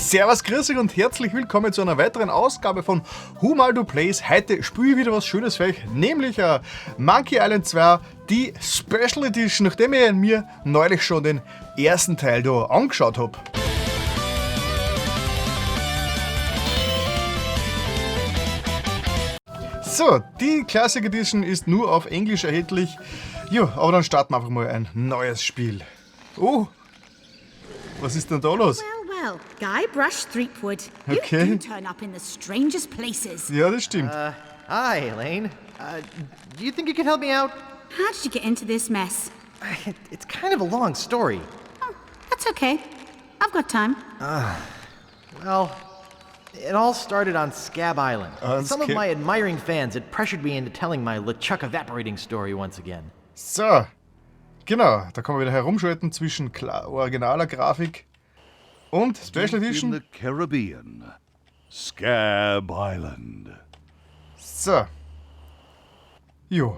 Servus, grüß euch und herzlich willkommen zu einer weiteren Ausgabe von Humaldo Plays. Heute spiele ich wieder was Schönes für euch, nämlich Monkey Island 2, die Special Edition, nachdem ich mir neulich schon den ersten Teil da angeschaut habe. So, die Classic Edition ist nur auf Englisch erhältlich. Ja, aber dann starten wir einfach mal ein neues Spiel. Oh, was ist denn da los? Well, Guybrush Threepwood, you do turn up in the strangest places. Ja, das stimmt. Hi, Elaine. Do you think you can help me out? How did you get into this mess? It's kind of a long story. Oh, that's okay. I've got time. Well, it all started on Scab Island. Some of my admiring fans had pressured me into telling my LeChuck evaporating story once again. So, genau, da kann man wieder herumschalten zwischen originaler Grafik und Special Edition. In the Caribbean, Scab Island. So. Jo.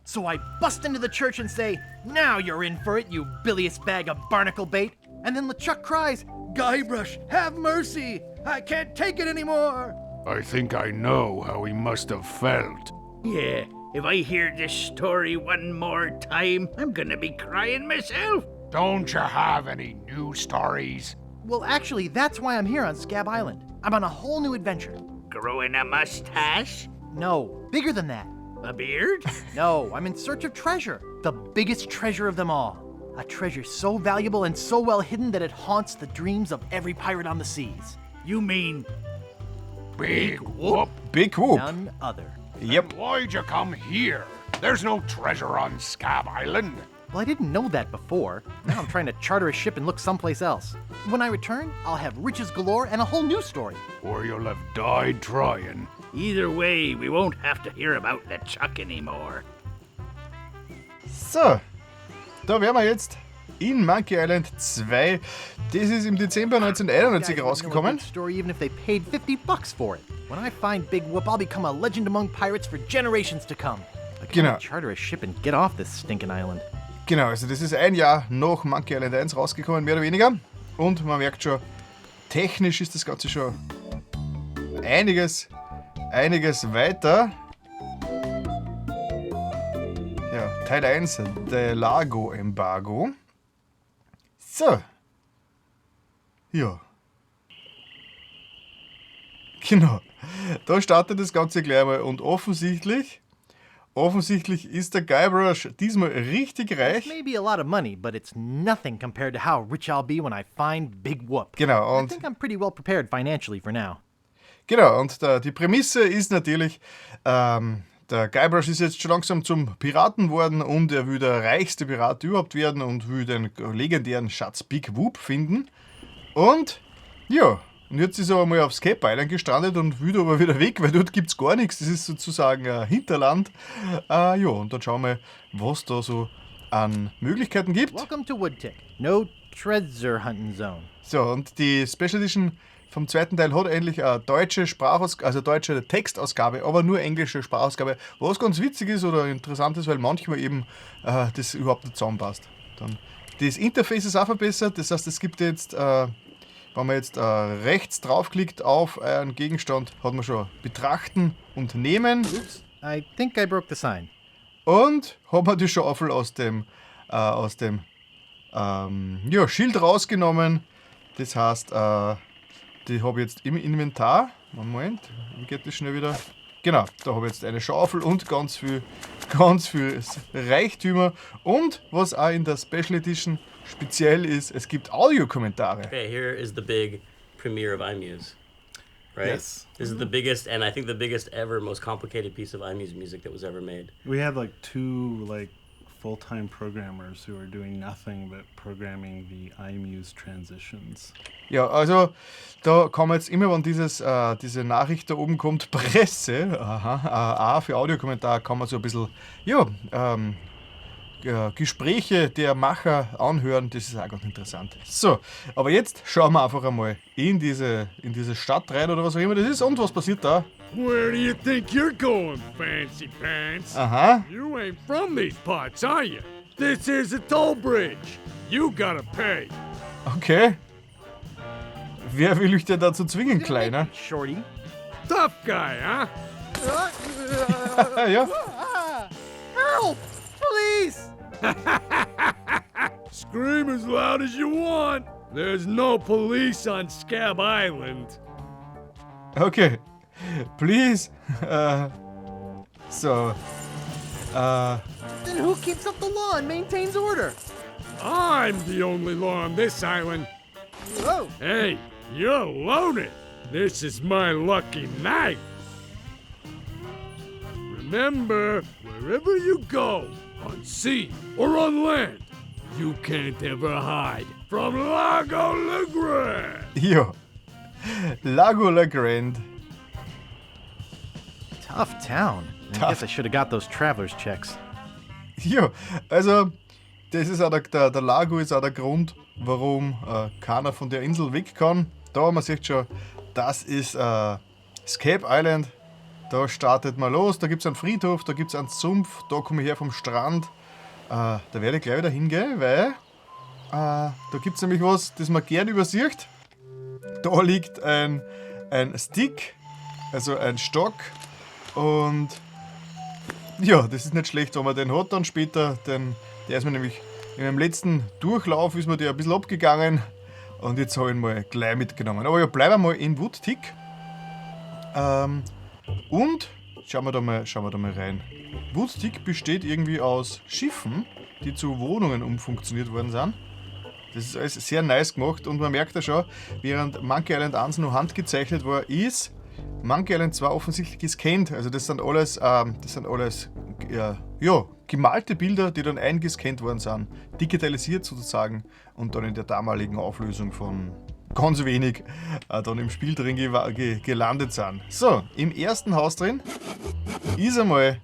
So I bust into the church and say, "Now you're in for it, you bilious bag of barnacle bait." And then LeChuck cries, "Guybrush, have mercy! I can't take it anymore!" I think I know how he must have felt. Yeah, if I hear this story one more time, I'm gonna be crying myself. Don't you have any new stories? Well, actually, that's why I'm here on Scab Island. I'm on a whole new adventure. Growing a mustache? No, bigger than that. A beard? No, I'm in search of treasure. The biggest treasure of them all. A treasure so valuable and so well hidden that it haunts the dreams of every pirate on the seas. You mean Big Whoop? Big Whoop. None other. Yep. Why'd you come here? There's no treasure on Scab Island. Well, I didn't know that before. Now I'm trying to charter a ship and look someplace else. When I return, I'll have riches galore and a whole new story. Or you'll have died trying. either way, we won't have to hear about LeChuck anymore. So, da wären wir jetzt in Monkey Island 2. Das ist im Dezember 1991 rausgekommen. Story, even if they paid $50 for it. When I find Big Whoop, I'll become a legend among pirates for generations to come. I can't charter a ship and get off this stinking island. Genau, also das ist ein Jahr nach Monkey Island 1 rausgekommen, mehr oder weniger. Und man merkt schon, technisch ist das Ganze schon einiges weiter. Ja, Teil 1, der Largo Embargo. So. Ja. Genau. Da startet das Ganze gleich mal und offensichtlich ist der Guybrush diesmal richtig reich. It may be a lot of money, but it's nothing compared to how rich I'll be when I find Big Whoop. Genau, und I think I'm pretty well prepared financially for now. Genau, und die Prämisse ist natürlich, der Guybrush ist jetzt schon langsam zum Piraten worden und er will der reichste Pirat überhaupt werden und will den legendären Schatz Big Whoop finden. Und ja, und jetzt ist er aber mal aufs Phatt Island gestrandet und will aber wieder weg, weil dort gibt es gar nichts. Das ist sozusagen ein Hinterland. Ja, und dann schauen wir, was da so an Möglichkeiten gibt. Welcome to Woodtick. No treasure hunting zone. So, und die Special Edition vom zweiten Teil hat endlich eine deutsche deutsche Textausgabe, aber nur englische Sprachausgabe, was ganz witzig ist oder interessant ist, weil manchmal eben das überhaupt nicht zusammenpasst. Dann, das Interface ist auch verbessert, das heißt, es gibt jetzt, wenn man jetzt rechts draufklickt auf einen Gegenstand, hat man schon Betrachten und Nehmen. Oops, I think I broke the sign. Und hat man die Schaufel aus dem Schild rausgenommen. Das heißt, die habe ich jetzt im Inventar. Moment, wie geht das schnell wieder? Genau, da habe ich jetzt eine Schaufel und ganz viel Reichtümer. Und was auch in der Special Edition speziell ist, es gibt Audiokommentare. Okay, here is the big premiere of iMuse, right? Yes. This is the biggest, and I think the biggest ever, most complicated piece of iMuse music that was ever made. We have like two full-time programmers who are doing nothing but programming the iMuse transitions. Ja, also da kann man jetzt immer, wenn diese Nachricht da oben kommt, Presse, für Audiokommentar kann man so ein bisschen, Gespräche der Macher anhören, das ist auch ganz interessant. So, aber jetzt schauen wir einfach einmal in diese Stadt rein oder was auch immer das ist und was passiert da? Where do you think you're going, fancy pants? Aha. You ain't from these parts, are you? This is a toll bridge. You gotta pay. Okay. Wer will euch denn dazu zwingen, Kleiner? Shorty. Tough guy, huh? Ja. Help! Police! Scream as loud as you want. There's no police on Scab Island. Okay. Please. So. Then who keeps up the law and maintains order? I'm the only law on this island. Whoa! Hey, you're loaded. This is my lucky night. Remember, wherever you go, on sea or on land, you can't ever hide from Largo Legrand. Ja. Largo Legrand. Tough town. I guess I should have got those traveler's checks. Ja, also das ist auch der Lago ist auch der Grund, warum keiner von der Insel weg kann. Da man sieht schon, das ist Scab Island. Da startet man los, da gibt es einen Friedhof, da gibt es einen Sumpf, da komme ich her vom Strand. Da werde ich gleich wieder hingehen, weil da gibt es nämlich was, das man gern übersieht. Da liegt ein Stick, also ein Stock. Und ja, das ist nicht schlecht, wenn man den hat dann später. Der ist mir nämlich in meinem letzten Durchlauf ist mir der ein bisschen abgegangen. Und jetzt habe ich ihn mal gleich mitgenommen. Aber ja, bleiben wir mal in Woodtick. Und schauen wir da mal rein. Woodtick besteht irgendwie aus Schiffen, die zu Wohnungen umfunktioniert worden sind. Das ist alles sehr nice gemacht und man merkt ja schon, während Monkey Island 1 nur handgezeichnet war, ist Monkey Island 2 offensichtlich gescannt. Also das sind alles gemalte Bilder, die dann eingescannt worden sind, digitalisiert sozusagen und dann in der damaligen Auflösung von ganz wenig dann im Spiel drin gelandet sind. So, im ersten Haus drin ist einmal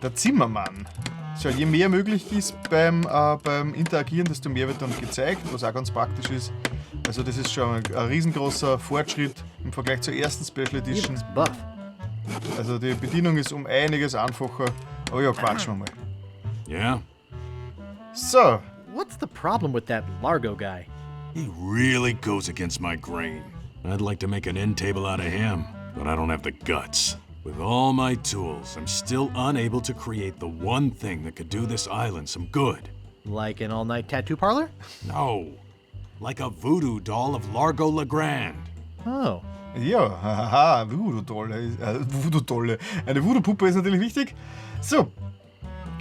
der Zimmermann. So, je mehr möglich ist beim Interagieren, desto mehr wird dann gezeigt, was auch ganz praktisch ist. Also das ist schon ein riesengroßer Fortschritt im Vergleich zur ersten Special Edition. Buff. Also die Bedienung ist um einiges einfacher. Aber ja, quatschen wir mal. Yeah? So, What's the problem with that Largo guy? He really goes against my grain. I'd like to make an end table out of him, but I don't have the guts. With all my tools, I'm still unable to create the one thing that could do this island some good. Like an all-night tattoo parlor? No. Like a voodoo doll of Largo Legrand. Oh. ja, haha, Voodoo-Dolle. Eine Voodoo-Puppe ist natürlich wichtig. So,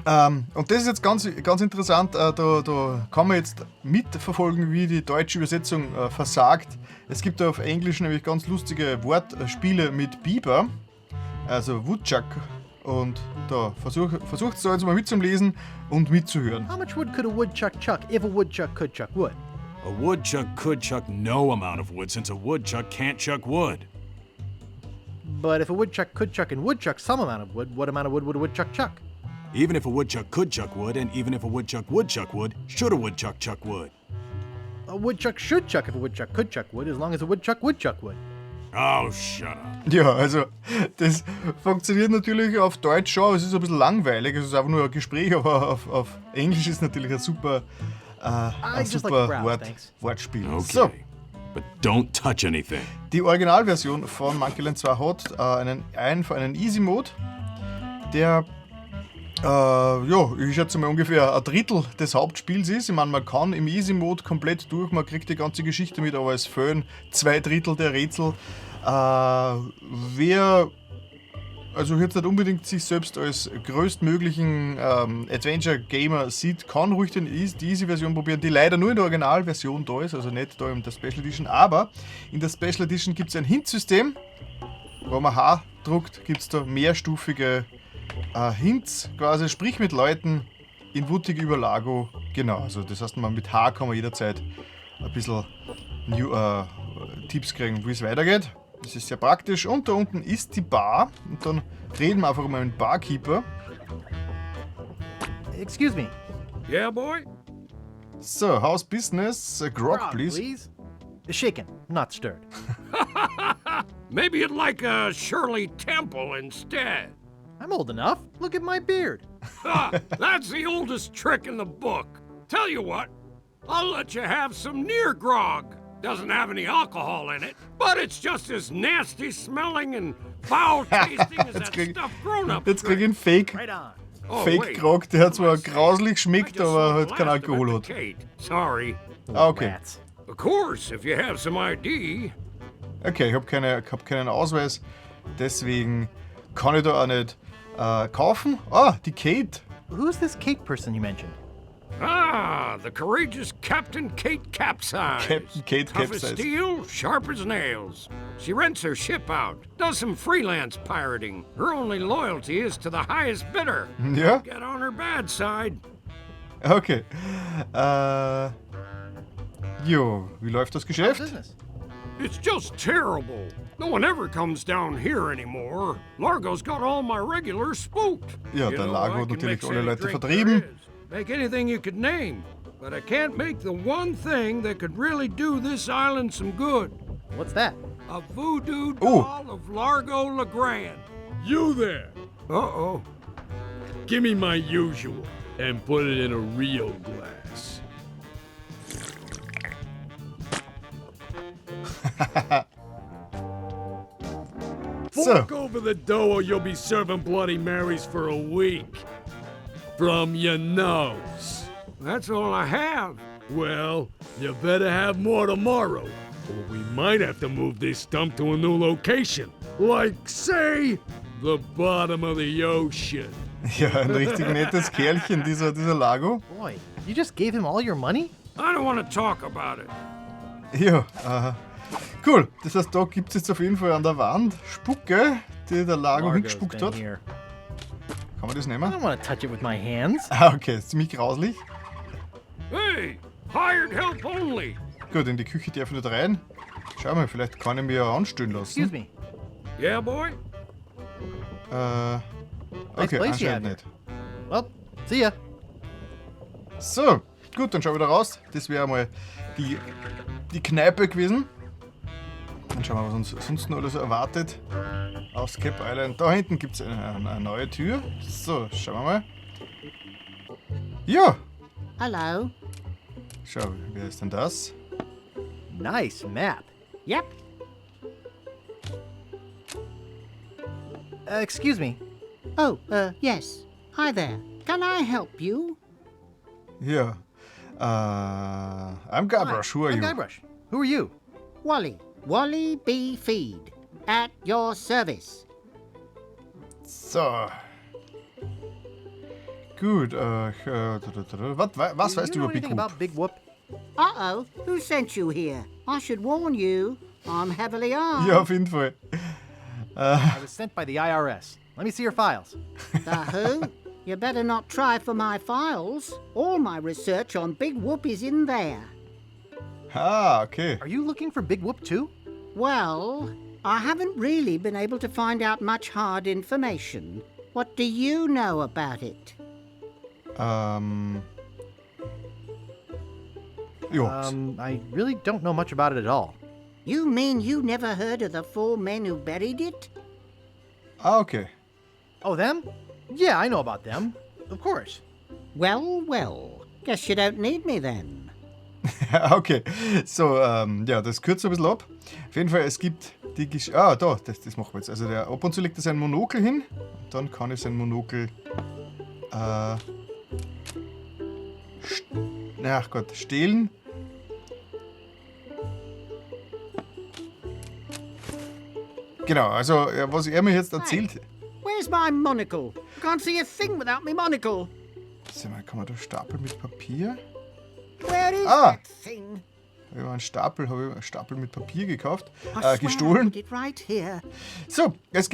und das ist jetzt ganz interessant, da kann man jetzt mitverfolgen, wie die deutsche Übersetzung versagt. Es gibt da auf Englisch nämlich ganz lustige Wortspiele mit Biber, also Woodchuck. Und da versucht es da jetzt mal mitzulesen und mitzuhören. How much wood could a woodchuck chuck if a woodchuck could chuck wood? A woodchuck could chuck no amount of wood since a woodchuck can't chuck wood. But if a woodchuck could chuck and would chuck some amount of wood, what amount of wood would a woodchuck chuck? Even if a woodchuck could chuck wood, and even if a woodchuck would chuck wood, should a woodchuck chuck wood? A woodchuck should chuck if a woodchuck could chuck wood, as long as a woodchuck would chuck wood. Oh, shut up. Ja, also das funktioniert natürlich auf Deutsch schon, aber es ist ein bisschen langweilig. Es ist einfach nur ein Gespräch, aber auf Englisch ist natürlich ein super, Wortspiel. Okay. So, But don't touch anything. die Originalversion von Monkey Island 2 hat einen Easy Mode, der ich schätze mal ungefähr ein Drittel des Hauptspiels ist. Ich meine, man kann im Easy Mode komplett durch, man kriegt die ganze Geschichte mit, aber es fehlen 2 Drittel der Rätsel. Wer also jetzt nicht unbedingt sich selbst als größtmöglichen Adventure-Gamer sieht, kann ruhig die Easy-Version probieren, die leider nur in der Originalversion da ist, also nicht da in der Special Edition, aber in der Special Edition gibt es ein Hint-System. Wenn man H druckt, gibt es da mehrstufige Hints, quasi sprich mit Leuten in Woodtick über Largo. Genau, also das heißt, mit H kann man jederzeit ein bisschen Tipps kriegen, wie es weitergeht. Das ist sehr praktisch. Und da unten ist die Bar. Und dann reden wir einfach mal mit dem Barkeeper. Excuse me. Yeah, boy? So, House Business. Grog, please. Shaken, not stirred. Maybe you'd like a Shirley Temple instead. I'm old enough. Look at my beard. That's the oldest trick in the book. Tell you what, I'll let you have some near grog. Doesn't have any alcohol in it, but it's just as nasty smelling and foul tasting as that stuff grown-ups Jetzt krieg ich einen Fake. Right on. Fake-Grog, der zwar grauslich schmeckt, aber halt keinen Alkohol hat. Sorry. Ah, okay. Rats. Of course, if you have some ID. Okay, ich hab keinen Ausweis, deswegen kann ich da auch nicht kaufen. Ah, die Kate. Who's this Kate person you mentioned? Ah, the courageous Captain Kate Capsize. Captain Kate Tough as Capsize. steel, sharp as nails. She rents her ship out, does some freelance pirating. Her only loyalty is to the highest bidder. Ja, Get on her bad side. okay. Jo, wie läuft das Geschäft? Business. It's just terrible. No one ever comes down here anymore. Largo's got all my regulars spooked. Ja, You der know, Largo I hat can natürlich mix alle any Leute drink vertrieben. there is. Make anything you could name. But I can't make the one thing that could really do this island some good. What's that? A voodoo Ooh. doll of Largo LeGrand. You there! Uh-oh. Give me my usual and put it in a real glass. So, Fork over the dough or you'll be serving Bloody Marys for a week. From your nose. That's all I have. Well, you better have more tomorrow, or we might have to move this stump to a new location. Like, say, the bottom of the ocean. ja, ein richtig nettes Kerlchen, dieser Largo. Boy, you just gave him all your money? I don't want to talk about it. Ja, cool. Das heißt, da gibt es jetzt auf jeden Fall an der Wand Spucke, die der Largo Largo's hingespuckt been hat. here. Kann man das I nehmen? don't want to touch it with my hands. Ah, okay, ist ziemlich grauslich. Hey, hired help only. Gut, in die Küche darf ich nicht rein. Schau mal, vielleicht kann ich mir ja anstellen Excuse lassen. me. Yeah, boy? Okay, place you have anscheinend nicht. Well, see ya. So, gut, dann schauen wir da raus. Das wäre mal die Kneipe gewesen. Dann schauen wir, was uns sonst noch alles erwartet. Aus Phatt Island. Da hinten gibt es eine neue Tür. So, schauen wir mal. Ja, Hello. schau, wer ist denn das? Nice map. Yep. Excuse me. Oh, yes. Hi there. Can I help you? Ja. I'm Guybrush. Who are I'm you? Guybrush. Who are you? Wally. Wally B. Feed. At your service. So. Gut, was weißt du know über Big anything Whoop? about Big Whoop? Uh-oh. Who sent you here? I should warn you. I'm heavily armed. Ja, auf jeden Fall. I was sent by the IRS. Let me see your files. The who? You better not try for my files. All my research on Big Whoop is in there. Ah, okay. Are you looking for Big Whoop too? Well, I haven't really been able to find out much hard information. What do you know about it? Ja. I really don't know much about it at all. You mean you never heard of the 4 men who buried it? Ah, okay. Oh, them? Yeah, I know about them. Of course. Well, well. Guess you don't need me then. Okay. So, ja, das kürzt ein bisschen ab. Auf jeden Fall, es gibt die da, das machen wir jetzt. Also, ab und zu legt er sein Monokel hin. Und dann kann ich sein Monokel ach Gott, stehlen. Genau, also was er mir jetzt erzählt. Where's my monocle? I can't see a thing without my monocle. Sag mal, kann man da Stapel mit Papier? Where is Ah. that thing? Habe ich einen Stapel mit Papier gekauft, I swear I gestohlen. put it right here. So, es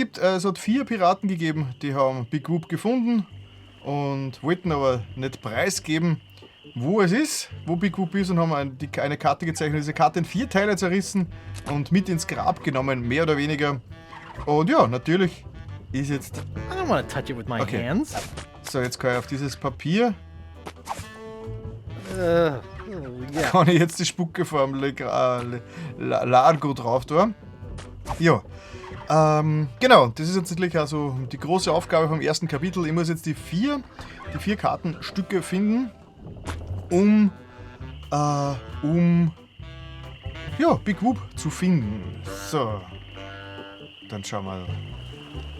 hat 4 Piraten gegeben, die haben Big Whoop gefunden und wollten aber nicht preisgeben, wo es ist, wo Big Whoop ist, und haben eine Karte gezeichnet, diese Karte in 4 Teile zerrissen und mit ins Grab genommen, mehr oder weniger. Und ja, natürlich ist jetzt... I don't want to touch it with my Okay. hands. So, jetzt kann ich auf dieses Papier, Yeah. kann ich jetzt die Spucke vom Largo drauf tun. Ja, genau, das ist jetzt natürlich also die große Aufgabe vom ersten Kapitel. Ich muss jetzt die vier Kartenstücke finden, um ja, Big Whoop zu finden. So, dann schauen wir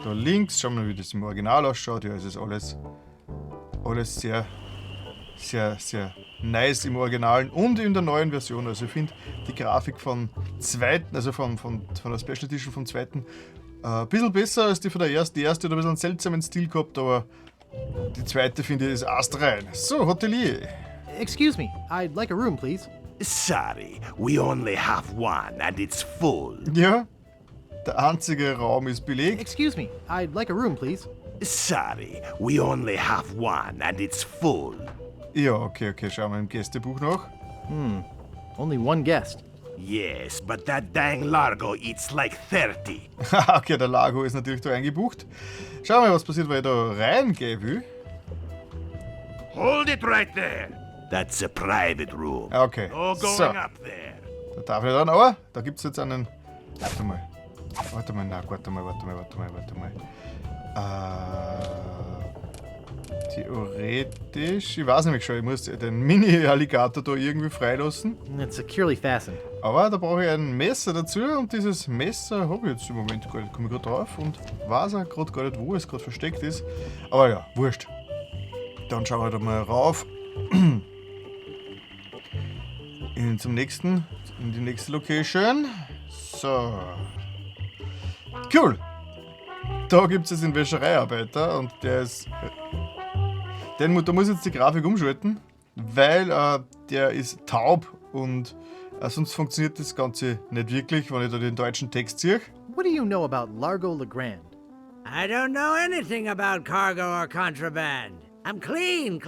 da links, schauen wir, wie das im Original ausschaut. Ja, es ist alles sehr, sehr, sehr nice im Originalen und in der neuen Version. Also ich finde die Grafik von zweiten, also von der Special Edition vom zweiten, ein bisschen besser als die von der ersten. Die erste hat ein bisschen einen seltsamen Stil gehabt, aber die zweite finde ich ist astrein. So, Hotelier. Excuse me, I'd like a room, please. Sorry, we only have one and it's full. Ja, der einzige Raum ist belegt. Excuse me, I'd like a room, please. Sorry, we only have one and it's full. Ja, okay, schauen wir im Gästebuch nach. Only one guest. Yes, but that dang Largo eats like 30. Okay, der Largo ist natürlich da eingebucht. Schauen wir mal, was passiert, wenn ich da reingehen will. Hold it right there. That's a private room. Okay, No going so, up there. da darf ich dran, aber da gibt es jetzt einen... Warte mal. Theoretisch, ich weiß nämlich schon, ich muss den Mini-Alligator da irgendwie freilassen. It's securely fastened. Aber da brauche ich ein Messer dazu und dieses Messer habe ich jetzt im Moment gar nicht, komme ich gerade drauf und weiß auch gerade gar nicht, wo es gerade versteckt ist. Aber ja, wurscht. Dann schauen wir da mal rauf. In die nächste Location. So. Cool. Da gibt es jetzt den Wäschereiarbeiter und der ist... da muss jetzt die Grafik umschalten, weil der ist taub und sonst funktioniert das Ganze nicht wirklich, wenn ich da den deutschen Text sehe. What do you know about Largo LeGrand? I don't know anything about cargo or contraband. I'm clean.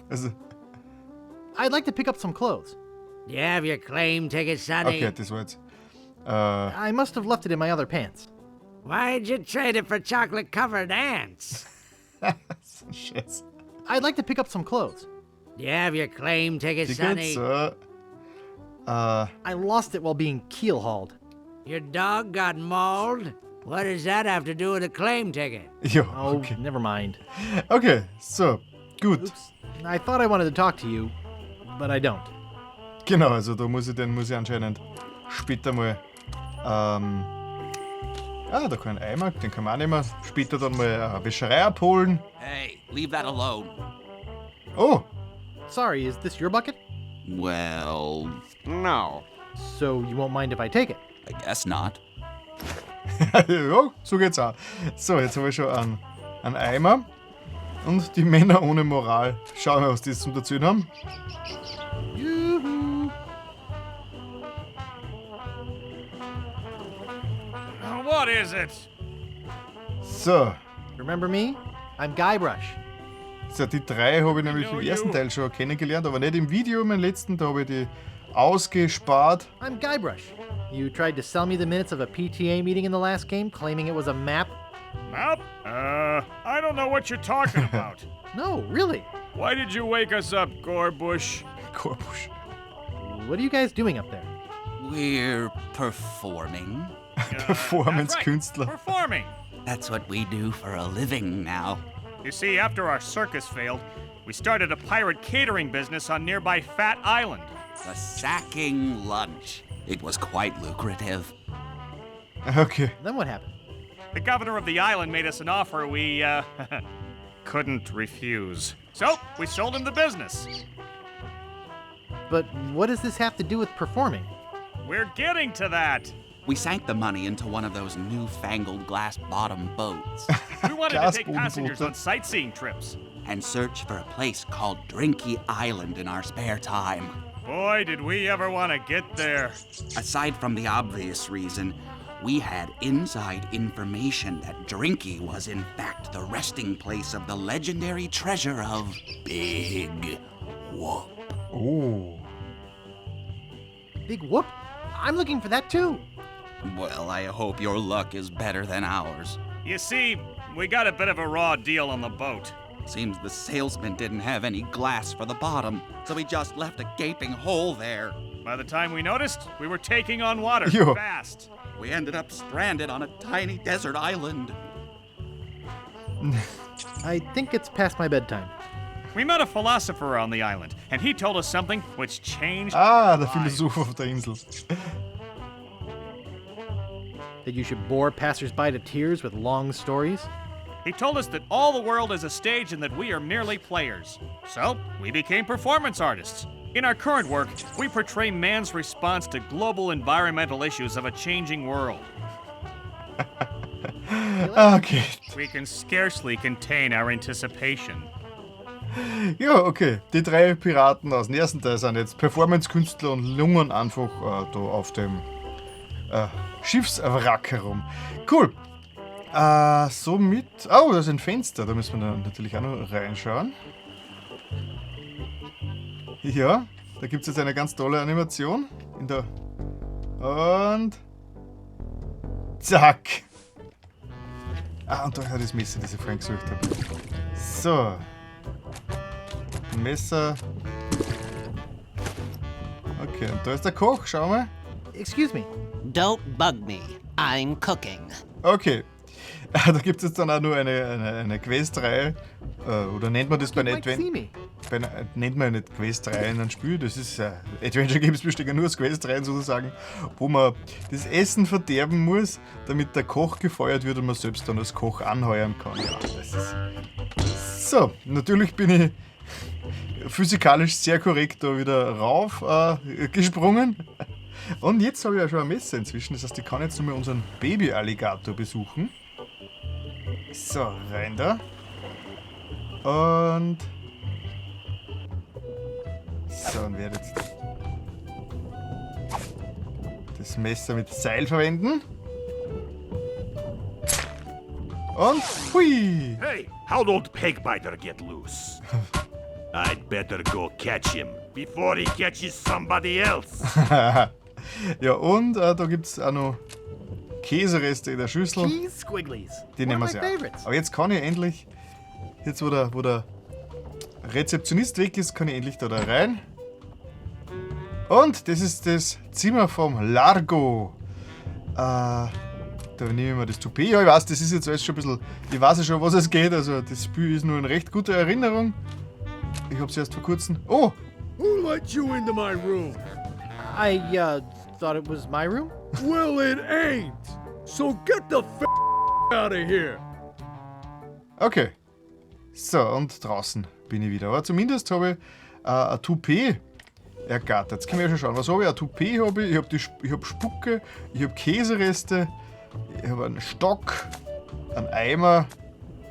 Also, I'd like to pick up some clothes. Do you have your claim ticket, Sonny? okay, das war jetzt... I must have left it in my other pants. Why'd you trade it for chocolate-covered ants? so Scheiße. I'd like to pick up some clothes. Do you have your claim ticket, Tickets, Sonny? I lost it while being keel-hauled. Your dog got mauled? What does that have to do with a claim ticket? ja, Oh, okay. never mind. Okay, so, gut. Oops. I thought I wanted to talk to you, but I don't. Genau, also da muss ich anscheinend später mal... da kann ein Eimer, den kann man auch nehmen. Später dann mal eine Wäscherei abholen. Hey, leave that alone. Oh, Sorry, is this your bucket? Well, no. So you won't mind if I take it? I guess not. ja, so geht's auch. So, jetzt habe ich schon einen Eimer. Und die Männer ohne Moral. Schauen wir, was die zum Erzählen haben. Yoo-hoo. What is it? So, Remember me? I'm Guybrush. so die drei habe ich nämlich im ersten Teil schon kennengelernt, aber nicht im Video, im letzten, da habe ich die ausgespart. I'm Guybrush. You tried to sell me the minutes of a PTA meeting in the last game, claiming it was a map. Map? I don't know what you're talking about. No, really. Why did you wake us up, Gorbush? Korbusch. What are you guys doing up there? We're performing. Performance-Künstler. Performing. That's what we do for a living now. You see, after our circus failed, we started a pirate catering business on nearby Phatt Island. The sacking lunch. It was quite lucrative. Okay. Then what happened? The governor of the island made us an offer we, couldn't refuse. So, we sold him the business. But what does this have to do with performing? We're getting to that. We sank the money into one of those newfangled glass-bottom boats We wanted to take passengers on sightseeing trips. and search for a place called Drinky Island in our spare time. Boy, did we ever want to get there. Aside from the obvious reason, we had inside information that Drinky was in fact the resting place of the legendary treasure of Big Whoop. Oh. Big whoop? I'm looking for that too. Well, I hope your luck is better than ours. You see, we got a bit of a raw deal on the boat. Seems the salesman didn't have any glass for the bottom, so he just left a gaping hole there. By the time we noticed, we were taking on water Yo. fast. We ended up stranded on a tiny desert island. I think it's past my bedtime. We met a philosopher on the island, and he told us something which changed Ah, der lives. Philosoph auf der Insel. That you should bore passersby to tears with long stories? He told us that all the world is a stage and that we are merely players. So, we became performance artists. In our current work, we portray man's response to global environmental issues of a changing world. Okay. We can scarcely contain our anticipation. Ja, okay. Die 3 Piraten aus dem ersten Teil sind jetzt Performance-Künstler und lungern einfach da auf dem Schiffswrack herum. Cool. Somit... Oh, da ist ein Fenster. Da müssen wir dann natürlich auch noch reinschauen. Ja, da gibt es jetzt eine ganz tolle Animation. Und... Zack. Und da hat das Messer, das ich vorhin gesucht habe. So. Messer. Okay, und da ist der Koch, schau mal. Excuse me. Don't bug me. I'm cooking. Okay. Da gibt es jetzt dann auch nur eine Questreihe. Oder nennt man das bei einem Adventure? Nennt man nicht Questreihe in einem Spiel. Das ist Adventure Games bestehen ja nur aus Questreihen sozusagen, wo man das Essen verderben muss, damit der Koch gefeuert wird und man selbst dann als Koch anheuern kann. Ja, das ist so, natürlich bin ich physikalisch sehr korrekt da wieder rauf gesprungen. Und jetzt habe ich ja schon ein Messer inzwischen, das heißt, ich kann jetzt nochmal unseren Baby-Alligator besuchen. So, rein da. Und... So, und werde jetzt das Messer mit Seil verwenden. Und hui! Hey, how'd old Pegbiter get loose? I'd better go catch him before he catches somebody else. Ja, und da gibt es auch noch Käsereste in der Schüssel. Cheese squigglies. Die nehmen wir ja. Aber jetzt kann ich endlich, jetzt wo der Rezeptionist weg ist, kann ich endlich da rein. Und das ist das Zimmer vom Largo. Da nehme ich mir das Toupet. Ja, ich weiß, das ist jetzt alles schon ein bisschen... Ich weiß ja schon, was es geht. Also das Spiel ist nur in recht guter Erinnerung. Ich hab's erst vor kurzem... Oh! Who let you into my room? I, thought it was my room? Well, it ain't. So get the f out of here. Okay. So, und draußen bin ich wieder. Aber zumindest habe ich ein Toupet ergattert. Jetzt können wir ja schon schauen. Was habe ich? Ein Toupet habe ich. Ich habe Spucke, ich habe Käsereste, ich habe einen Stock, einen Eimer,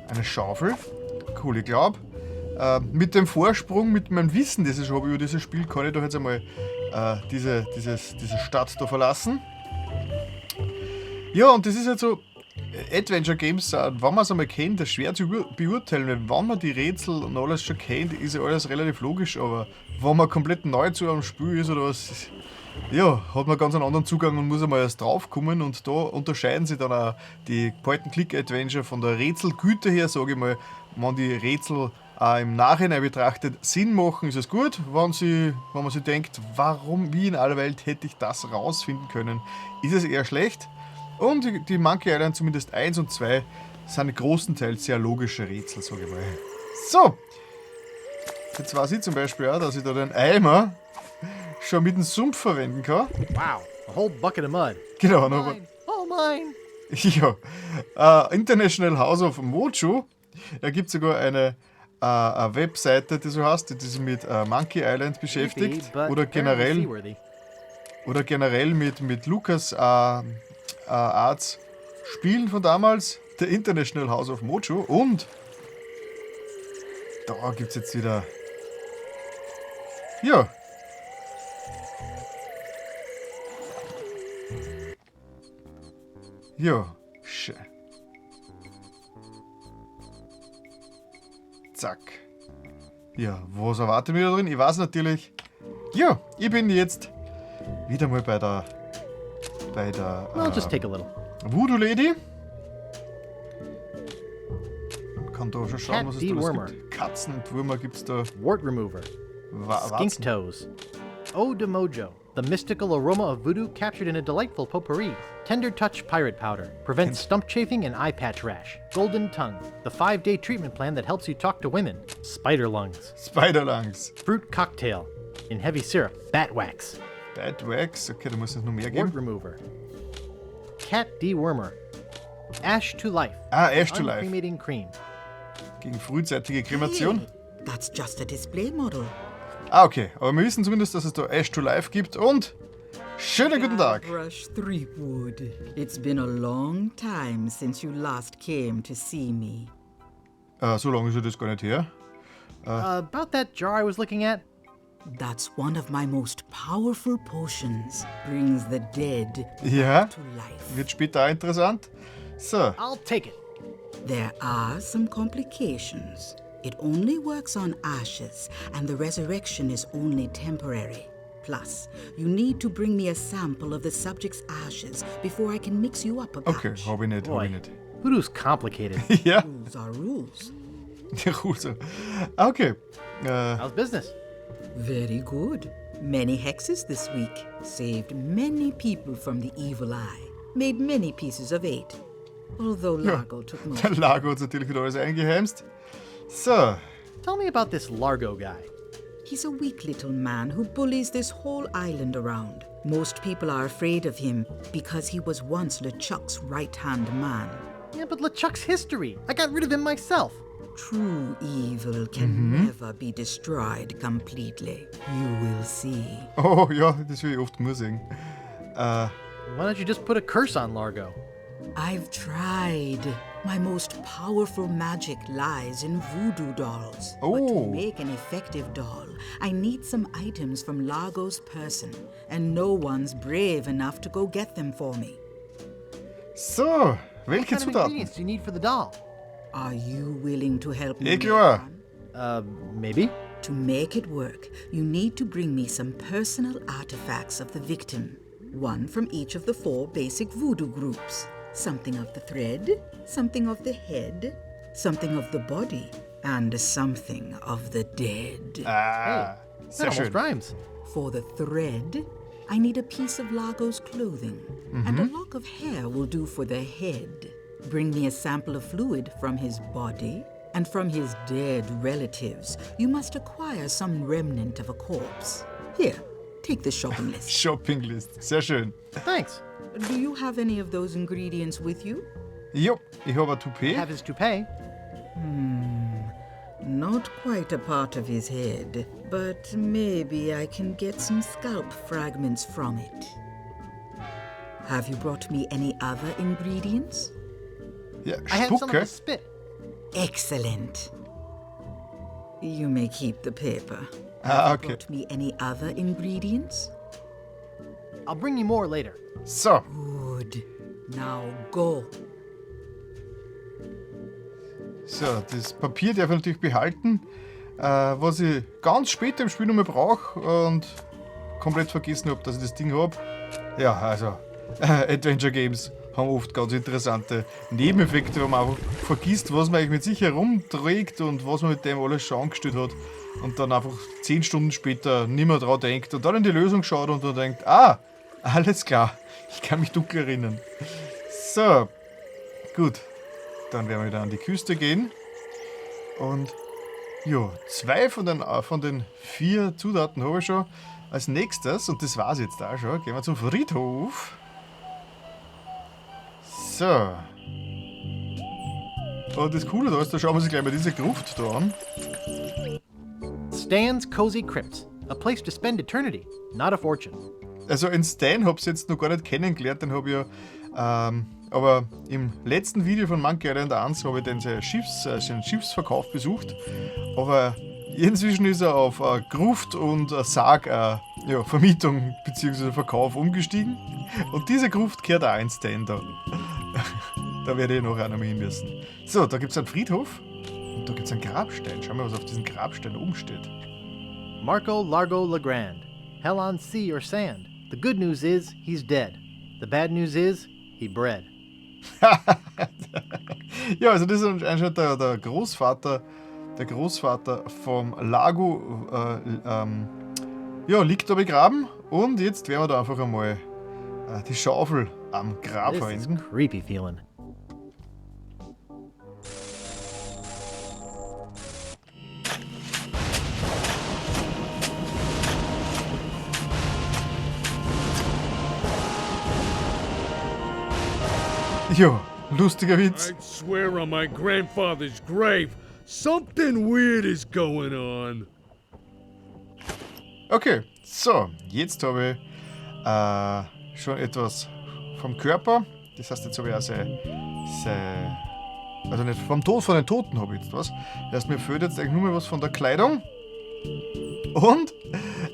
eine Schaufel. Cool, ich glaube, mit dem Vorsprung, mit meinem Wissen, das ich habe über dieses Spiel, kann ich doch jetzt einmal diese Stadt da verlassen. Ja, und das ist halt so, Adventure Games, wenn man es einmal kennt, das ist schwer zu beurteilen, weil wenn man die Rätsel und alles schon kennt, ist ja alles relativ logisch, aber wenn man komplett neu zu einem Spiel ist oder was, ja, hat man ganz einen anderen Zugang und muss einmal erst draufkommen und da unterscheiden sich dann auch die Point-and-Click-Adventure von der Rätselgüte her, sage ich mal, wenn die Rätsel im Nachhinein betrachtet Sinn machen, ist es gut. Wenn man sich denkt, wie in aller Welt hätte ich das rausfinden können, ist es eher schlecht. Und die Monkey Island, zumindest 1 und 2, sind großenteils sehr logische Rätsel, sage ich mal. So, jetzt weiß ich zum Beispiel auch, dass ich da den Eimer schon mit dem Sumpf verwenden kann. Wow, a whole bucket of mud. Genau. Mine. Oh, mine. Ja, International House of Mojo, da gibt es sogar eine Webseite, die so heißt, die sich mit Monkey Island beschäftigt. Oder generell mit LucasArts Spielen von damals, der International House of Mojo. Und da gibt es jetzt wieder... Ja. Ja. Zack. Ja, was erwartet mich da drin? Ich weiß natürlich... Ja, ich bin jetzt wieder mal bei der I'll just take a little. Voodoo Lady. Kann da schon schauen, was es da alles gibt. Katzenentwürmer gibt es da. Wart Remover. Skink Toes. Ode to Mojo. The mystical aroma of voodoo captured in a delightful potpourri. Tender touch pirate powder. Prevents stump chafing and eye patch rash. Golden tongue. The 5-day treatment plan that helps you talk to women. Spider lungs. Spider lungs. Fruit cocktail. In heavy syrup. Bat wax. Bat wax? Okay, da muss es noch mehr Wart geben. remover. Cat dewormer. Ash to life. Ash to life. Uncremating cream. Gegen frühzeitige Kremation. Hey, that's just a display model. Okay, aber wir wissen zumindest, dass es da Ash to Life gibt und schönen guten Tag. Brush Threepwood. It's been a long time since you last came to see me. So lange ist das gar nicht her. About that jar I was looking at? That's one of my most powerful potions. Brings the dead Ja, to life. wird später auch interessant. So, I'll take it. There are some complications. It only works on ashes, and the resurrection is only temporary. Plus, you need to bring me a sample of the subject's ashes before I can mix you up a batch. okay, hab ich nicht. Voodoo's complicated. Ja, Rules are rules. die Ruse. Okay, How's business? Very good. Many hexes this week. Saved many people from the evil eye. Made many pieces of 8. Although Largo took most. der Largo hat natürlich wieder alles eingeheimst. So, Tell me about this Largo guy. He's a weak little man who bullies this whole island around. Most people are afraid of him because he was once LeChuck's right-hand man. Yeah, but LeChuck's history. I got rid of him myself. True evil can never be destroyed completely. You will see. oh ja, das will ich oft nur singen. Why don't you just put a curse on Largo? I've tried. My most powerful magic lies in voodoo dolls. But to Oh. make an effective doll, I need some items from Largo's person, and no one's brave enough to go get them for me. So, welche What kind of Zutaten? ingredients do you need for the doll? Are you willing to help me? Ja, klar. Maybe? To make it work, you need to bring me some personal artifacts of the victim. One from each of the 4 basic voodoo groups. Something of the thread, something of the head, something of the body, and something of the dead. Ah, That sehr almost schön. rhymes. For the thread, I need a piece of Largo's clothing, and a lock of hair will do for the head. Bring me a sample of fluid from his body, and from his dead relatives, you must acquire some remnant of a corpse. Here, take the shopping list. Shoppinglist, sehr schön. Thanks. Do you have any of those ingredients with you? Jo, ich habe ein Toupet. Have his toupee. Not quite a part of his head, but maybe I can get some scalp fragments from it. Have you brought me any other ingredients? Ja, I have some of the Spucke. spit. Excellent. You may keep the paper. Ah, okay. Brought me any other ingredients? I'll bring you more later. So, Good. Now go. so, das Papier darf ich natürlich behalten. Was ich ganz später im Spiel noch mal brauche und komplett vergessen habe, dass ich das Ding habe. Ja, also, Adventure Games haben oft ganz interessante Nebeneffekte, wo man einfach vergisst, was man eigentlich mit sich herumträgt und was man mit dem alles schon angestellt hat. Und dann einfach 10 Stunden später nicht mehr dran denkt und dann in die Lösung schaut und dann denkt, alles klar, ich kann mich dunkel erinnern. So, gut. Dann werden wir wieder an die Küste gehen. Und ja, 2 von den 4 Zutaten habe ich schon. Als nächstes, und das war's jetzt auch schon, gehen wir zum Friedhof. So. Und das Coole da ist, da schauen wir uns gleich mal diese Gruft da an. Stan's Cozy Crypts. A place to spend eternity, not a fortune. Also in Stan habe ich jetzt noch gar nicht kennengelernt, den habe ich ja, aber im letzten Video von Monkey Island 1 habe ich den seinen Schiffsverkauf besucht, aber inzwischen ist er auf Gruft und Sarg, Vermietung bzw. Verkauf umgestiegen und diese Gruft gehört auch in Stan da. Da werde ich noch einmal hin müssen. So, da gibt es einen Friedhof und da gibt es einen Grabstein. Schau mal, was auf diesem Grabstein oben steht. Marco Largo Legrand. Hell on sea or sand. The good news is, he's dead. The bad news is, he bred. Ja, also das ist anscheinend der Großvater vom Largo, liegt da begraben Und jetzt werden wir da einfach einmal die Schaufel am Grab This verwenden. is creepy feeling. Ja, lustiger Witz. I swear on my grandfather's grave, something weird is going on. Okay, so, jetzt habe ich schon etwas vom Körper. Das heißt, jetzt habe ich auch also nicht vom Tod, von den Toten habe ich jetzt was. Das heißt, mir fehlt jetzt eigentlich nur mal was von der Kleidung. Und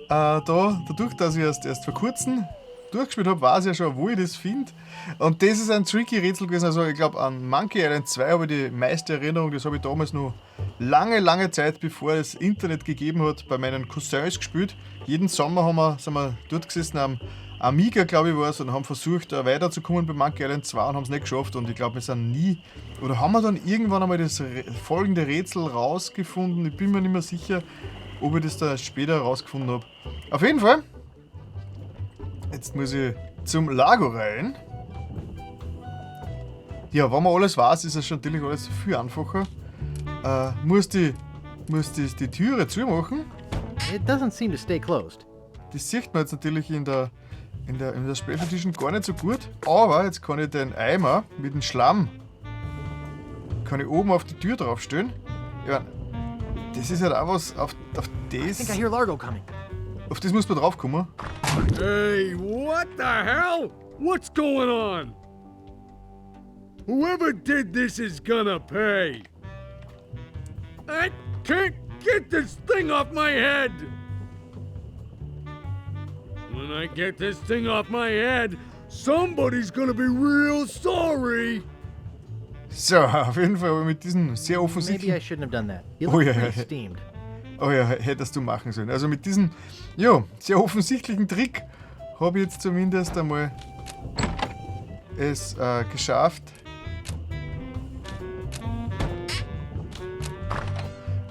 dadurch, dass ich erst vor kurzem durchgespielt habe, weiß ich ja schon, wo ich das finde. Und das ist ein tricky Rätsel gewesen. Also ich glaube, an Monkey Island 2 habe ich die meiste Erinnerung. Das habe ich damals noch lange Zeit, bevor es Internet gegeben hat, bei meinen Cousins gespielt. Jeden Sommer sind wir dort gesessen am Amiga, glaube ich, war es, und haben versucht, weiterzukommen bei Monkey Island 2 und haben es nicht geschafft. Und ich glaube, wir sind nie, oder haben wir dann irgendwann einmal das folgende Rätsel rausgefunden. Ich bin mir nicht mehr sicher, ob ich das da später rausgefunden habe. Auf jeden Fall, jetzt muss ich zum Largo rein. Ja, wenn man alles weiß, ist es schon natürlich alles viel einfacher. Muss die Türe zumachen. It doesn't seem to stay closed. Das sieht man jetzt natürlich in der Spellvertischung gar nicht so gut. Aber jetzt kann ich den Eimer mit dem Schlamm kann ich oben auf die Tür draufstellen. Ja, das ist halt auch was auf I think I das. hear Largo coming. Auf das muss man draufkommen. Hey, what the hell? What's going on? Whoever did this is gonna pay. I can't get this thing off my head. When I get this thing off my head, somebody's gonna be real sorry. So, auf jeden Fall aber mit diesem sehr Maybe I offensichtlichen. shouldn't have done that. You Oh look yeah, pretty yeah. steamed. Oh ja, hättest du machen sollen. Also mit diesem, ja, sehr offensichtlichen Trick habe ich jetzt zumindest einmal es geschafft.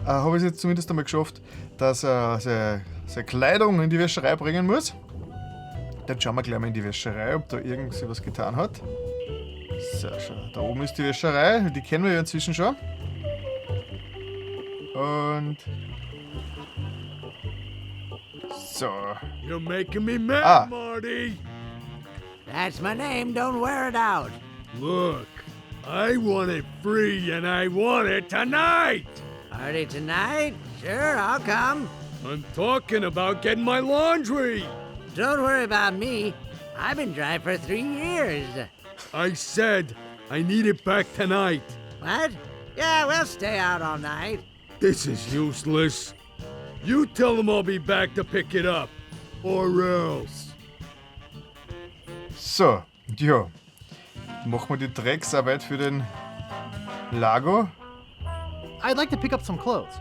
Habe ich es jetzt zumindest einmal geschafft, dass er seine Kleidung in die Wäscherei bringen muss. Dann schauen wir gleich mal in die Wäscherei, ob da irgendwas was getan hat. So, schau, da oben ist die Wäscherei, die kennen wir ja inzwischen schon. Und so. You're making me mad, Marty. That's my name, don't wear it out. Look, I want it free and I want it tonight. Party tonight? Sure, I'll come. I'm talking about getting my laundry. Don't worry about me. I've been dry for 3 years. I said I need it back tonight. What? Yeah, we'll stay out all night. This is useless. You tell them I'll be back to pick it up. Or else. So, ja. Machen wir die Drecksarbeit für den Largo. I'd like to pick up some clothes.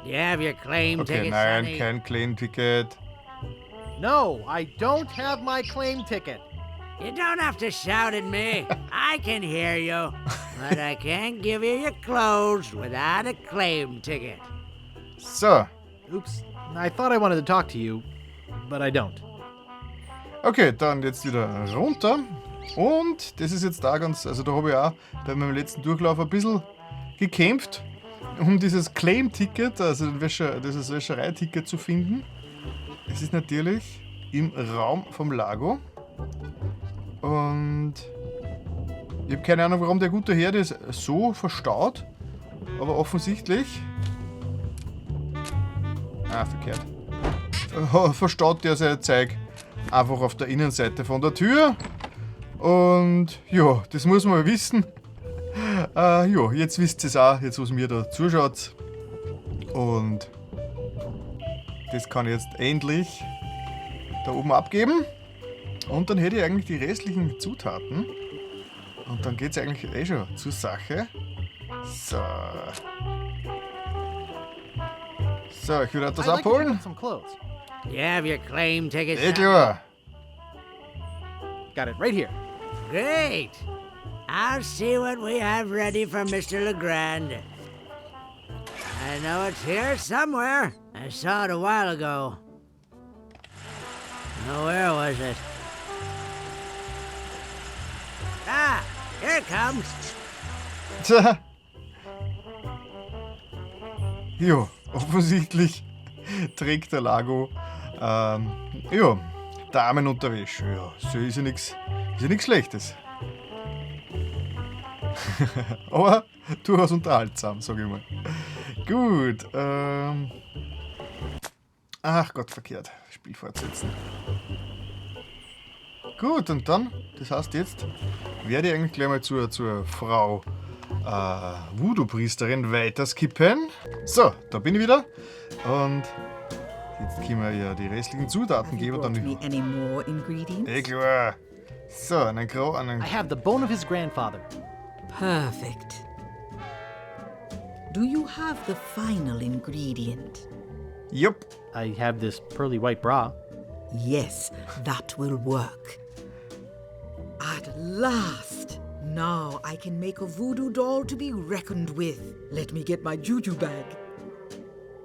You have your claim Okay, ticket, nein, Sonny? kein Claim-Ticket. No, I don't have my claim ticket. You don't have to shout at me. I can hear you. But I can't give you your clothes without a claim ticket. So, Oops. I thought I wanted to talk to you, but I don't. okay, dann jetzt wieder runter. Und das ist jetzt da ganz, also da habe ich auch bei meinem letzten Durchlauf ein bisschen gekämpft, um dieses Claim-Ticket, also dieses Wäschereiticket zu finden. Es ist natürlich im Raum vom Largo. Und ich habe keine Ahnung, warum der gute Herr das so verstaut, aber offensichtlich. Verkehrt. Verstaut der sein Zeug einfach auf der Innenseite von der Tür. Und ja, das muss man wissen. Ja, jetzt wisst ihr es auch, jetzt was mir da zuschaut. Und das kann ich jetzt endlich da oben abgeben. Und dann hätte ich eigentlich die restlichen Zutaten. Und dann geht es eigentlich eh schon zur Sache. So. So, ich würde das I'd like to pick abholen. up some clothes. You have your claim ticket, Eh Sonny? klar. Got it right here. Great. I'll see what we have ready for Mr. Legrand. I know it's here somewhere. I saw it a while ago. Now, where was it? Ah, here it comes. Tja. Jo, offensichtlich trägt der Largo Damenunterwäsche. Ja, so ist ja nichts Schlechtes. Aber durchaus unterhaltsam, sag ich mal. Gut, ach Gott, verkehrt. Spiel fortsetzen. Gut, und dann, das heißt jetzt, werde ich eigentlich gleich mal zur Frau Voodoo-Priesterin weiterskippen. So, da bin ich wieder. Und jetzt können wir ja die restlichen Zutaten geben. Dann Any more ingredients? klar. So, einen I have the bone of his grandfather. Perfect. Do you have the final ingredient? Yup. I have this pearly white bra. Yes, that will work. At last! Now I can make a voodoo doll to be reckoned with. Let me get my juju bag.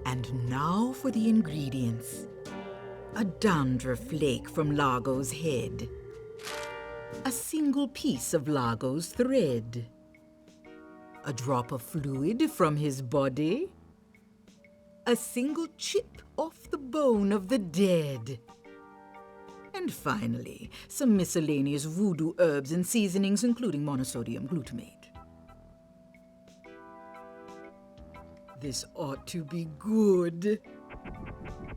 And now for the ingredients. A dandruff flake from Largo's head. A single piece of Largo's thread. A drop of fluid from his body. A single chip off the bone of the dead. And finally, some miscellaneous voodoo herbs and seasonings, including monosodium glutamate. This ought to be good.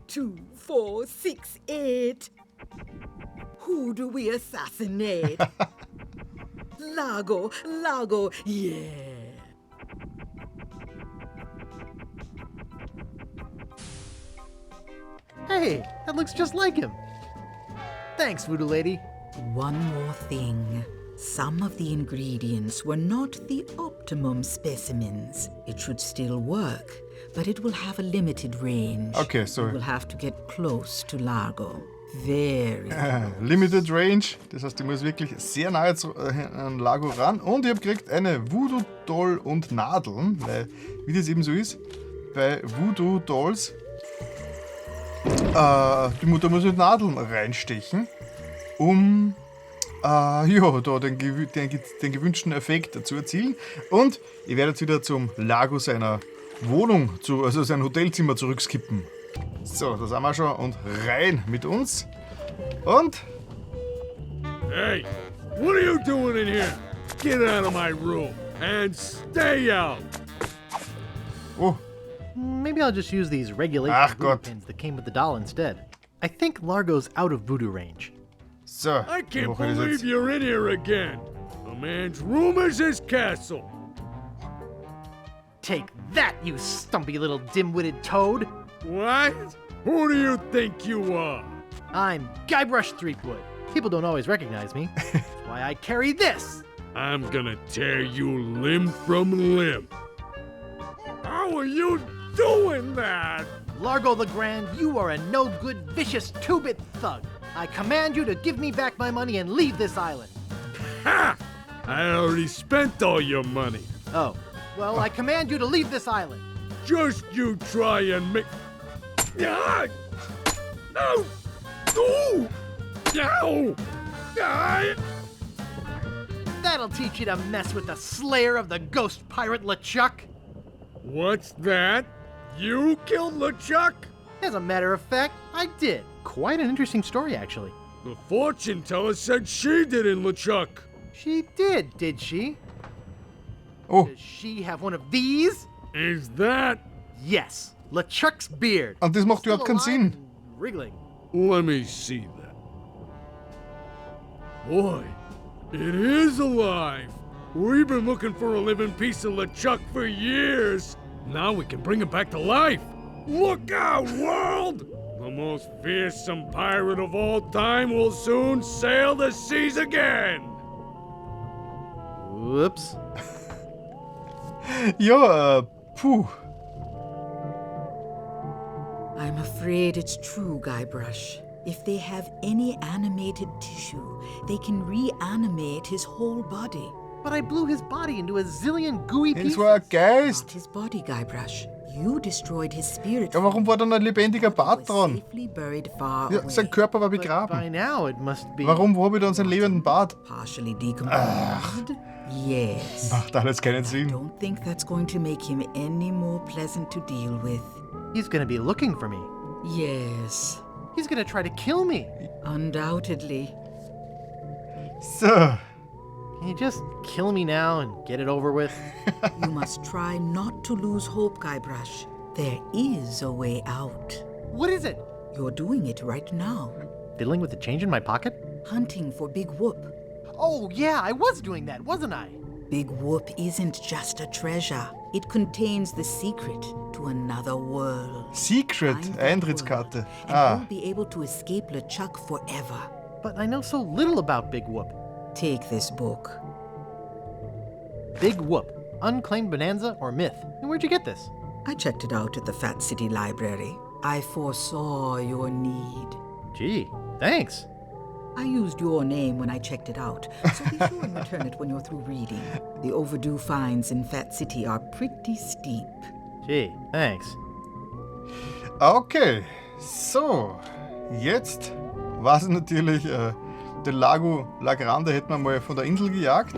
2, 4, 6, 8. Who do we assassinate? Largo, yeah. Hey, that looks just like him. Thanks, Voodoo Lady. One more thing. Some of the ingredients were not the optimum specimens. It should still work, but it will have a limited range. Okay, so. You will have to get close to Largo. Very Limited Range, das heißt, ich muss wirklich sehr nahe an Largo ran. Und ich habe gekriegt eine Voodoo-Doll und Nadeln, weil, wie das eben so ist, bei Voodoo-Dolls, die Mutter muss mit Nadeln reinstechen, um da den gewünschten Effekt zu erzielen. Und ich werde jetzt wieder zum Largo seiner Wohnung, also sein Hotelzimmer zurückskippen. So, da sind wir schon und rein mit uns. Und? Hey, what are you doing in here? Get out of my room and stay out. Oh. Maybe I'll just use these regulation voodoo pins that came with the doll instead. I think Largo's out of voodoo range. So, I can't believe you're in here again. A man's room is his castle. Take that, you stumpy little dim-witted toad. What? Who do you think you are? I'm Guybrush Threepwood. People don't always recognize me. That's why I carry this. I'm gonna tear you limb from limb. How are you doing that? Largo the Grand, you are a no-good, vicious two-bit thug. I command you to give me back my money and leave this island. Ha! I already spent all your money. Oh, well, I command you to leave this island. Just you try and make... Ah! No! No! No! Ah! That'll teach you to mess with the slayer of the ghost pirate LeChuck. What's that? You killed LeChuck? As a matter of fact, I did. Quite an interesting story, actually. The fortune teller said she did in LeChuck. She did she? Oh. Does she have one of these? Is that? Yes, LeChuck's beard. Und das macht überhaupt keinen Sinn. Wriggling. Let me see that. Boy, it is alive. We've been looking for a living piece of LeChuck for years. Now we can bring him back to life. Look out, world! The most fearsome pirate of all time will soon sail the seas again. Whoops. Ja, puh. I'm afraid it's true, Guybrush. If they have any animated tissue, they can reanimate his whole body. But I blew his body into a zillion gooey pieces. Das war ein Geist. Not his body, Guybrush. You destroyed his spirit. Ja, warum war dann ein lebendiger Bart dran? Safely buried far Ja, away. sein Körper war By begraben. now it must be. Warum habe ich dann seinen lebenden Bart? Partially decomposed? Yes. Macht alles keinen Sinn. Don't think that's going to make him any more pleasant to deal with. He's gonna be looking for me. Yes. He's gonna try to kill me. Undoubtedly. So, Can you just kill me now and get it over with? You must try not to lose hope, Guybrush. There is a way out. What is it? You're doing it right now. Fiddling with the change in my pocket? Hunting for Big Whoop. Oh, yeah, I was doing that, wasn't I? Big Whoop isn't just a treasure. It contains the secret to another world. Secret, Find that Eintrittskarte. world, and Ah, you'll be able to escape LeChuck forever. But I know so little about Big Whoop. Take this book. Big Whoop, Unclaimed Bonanza or Myth. And where'd you get this? I checked it out at the Phatt City Library. I foresaw your need. Gee, thanks. I used your name when I checked it out, so be sure and return it when you're through reading. The overdue fines in Phatt City are pretty steep. Gee, thanks. okay. So, jetzt war es natürlich, den Lago La Grande hätten wir mal von der Insel gejagt.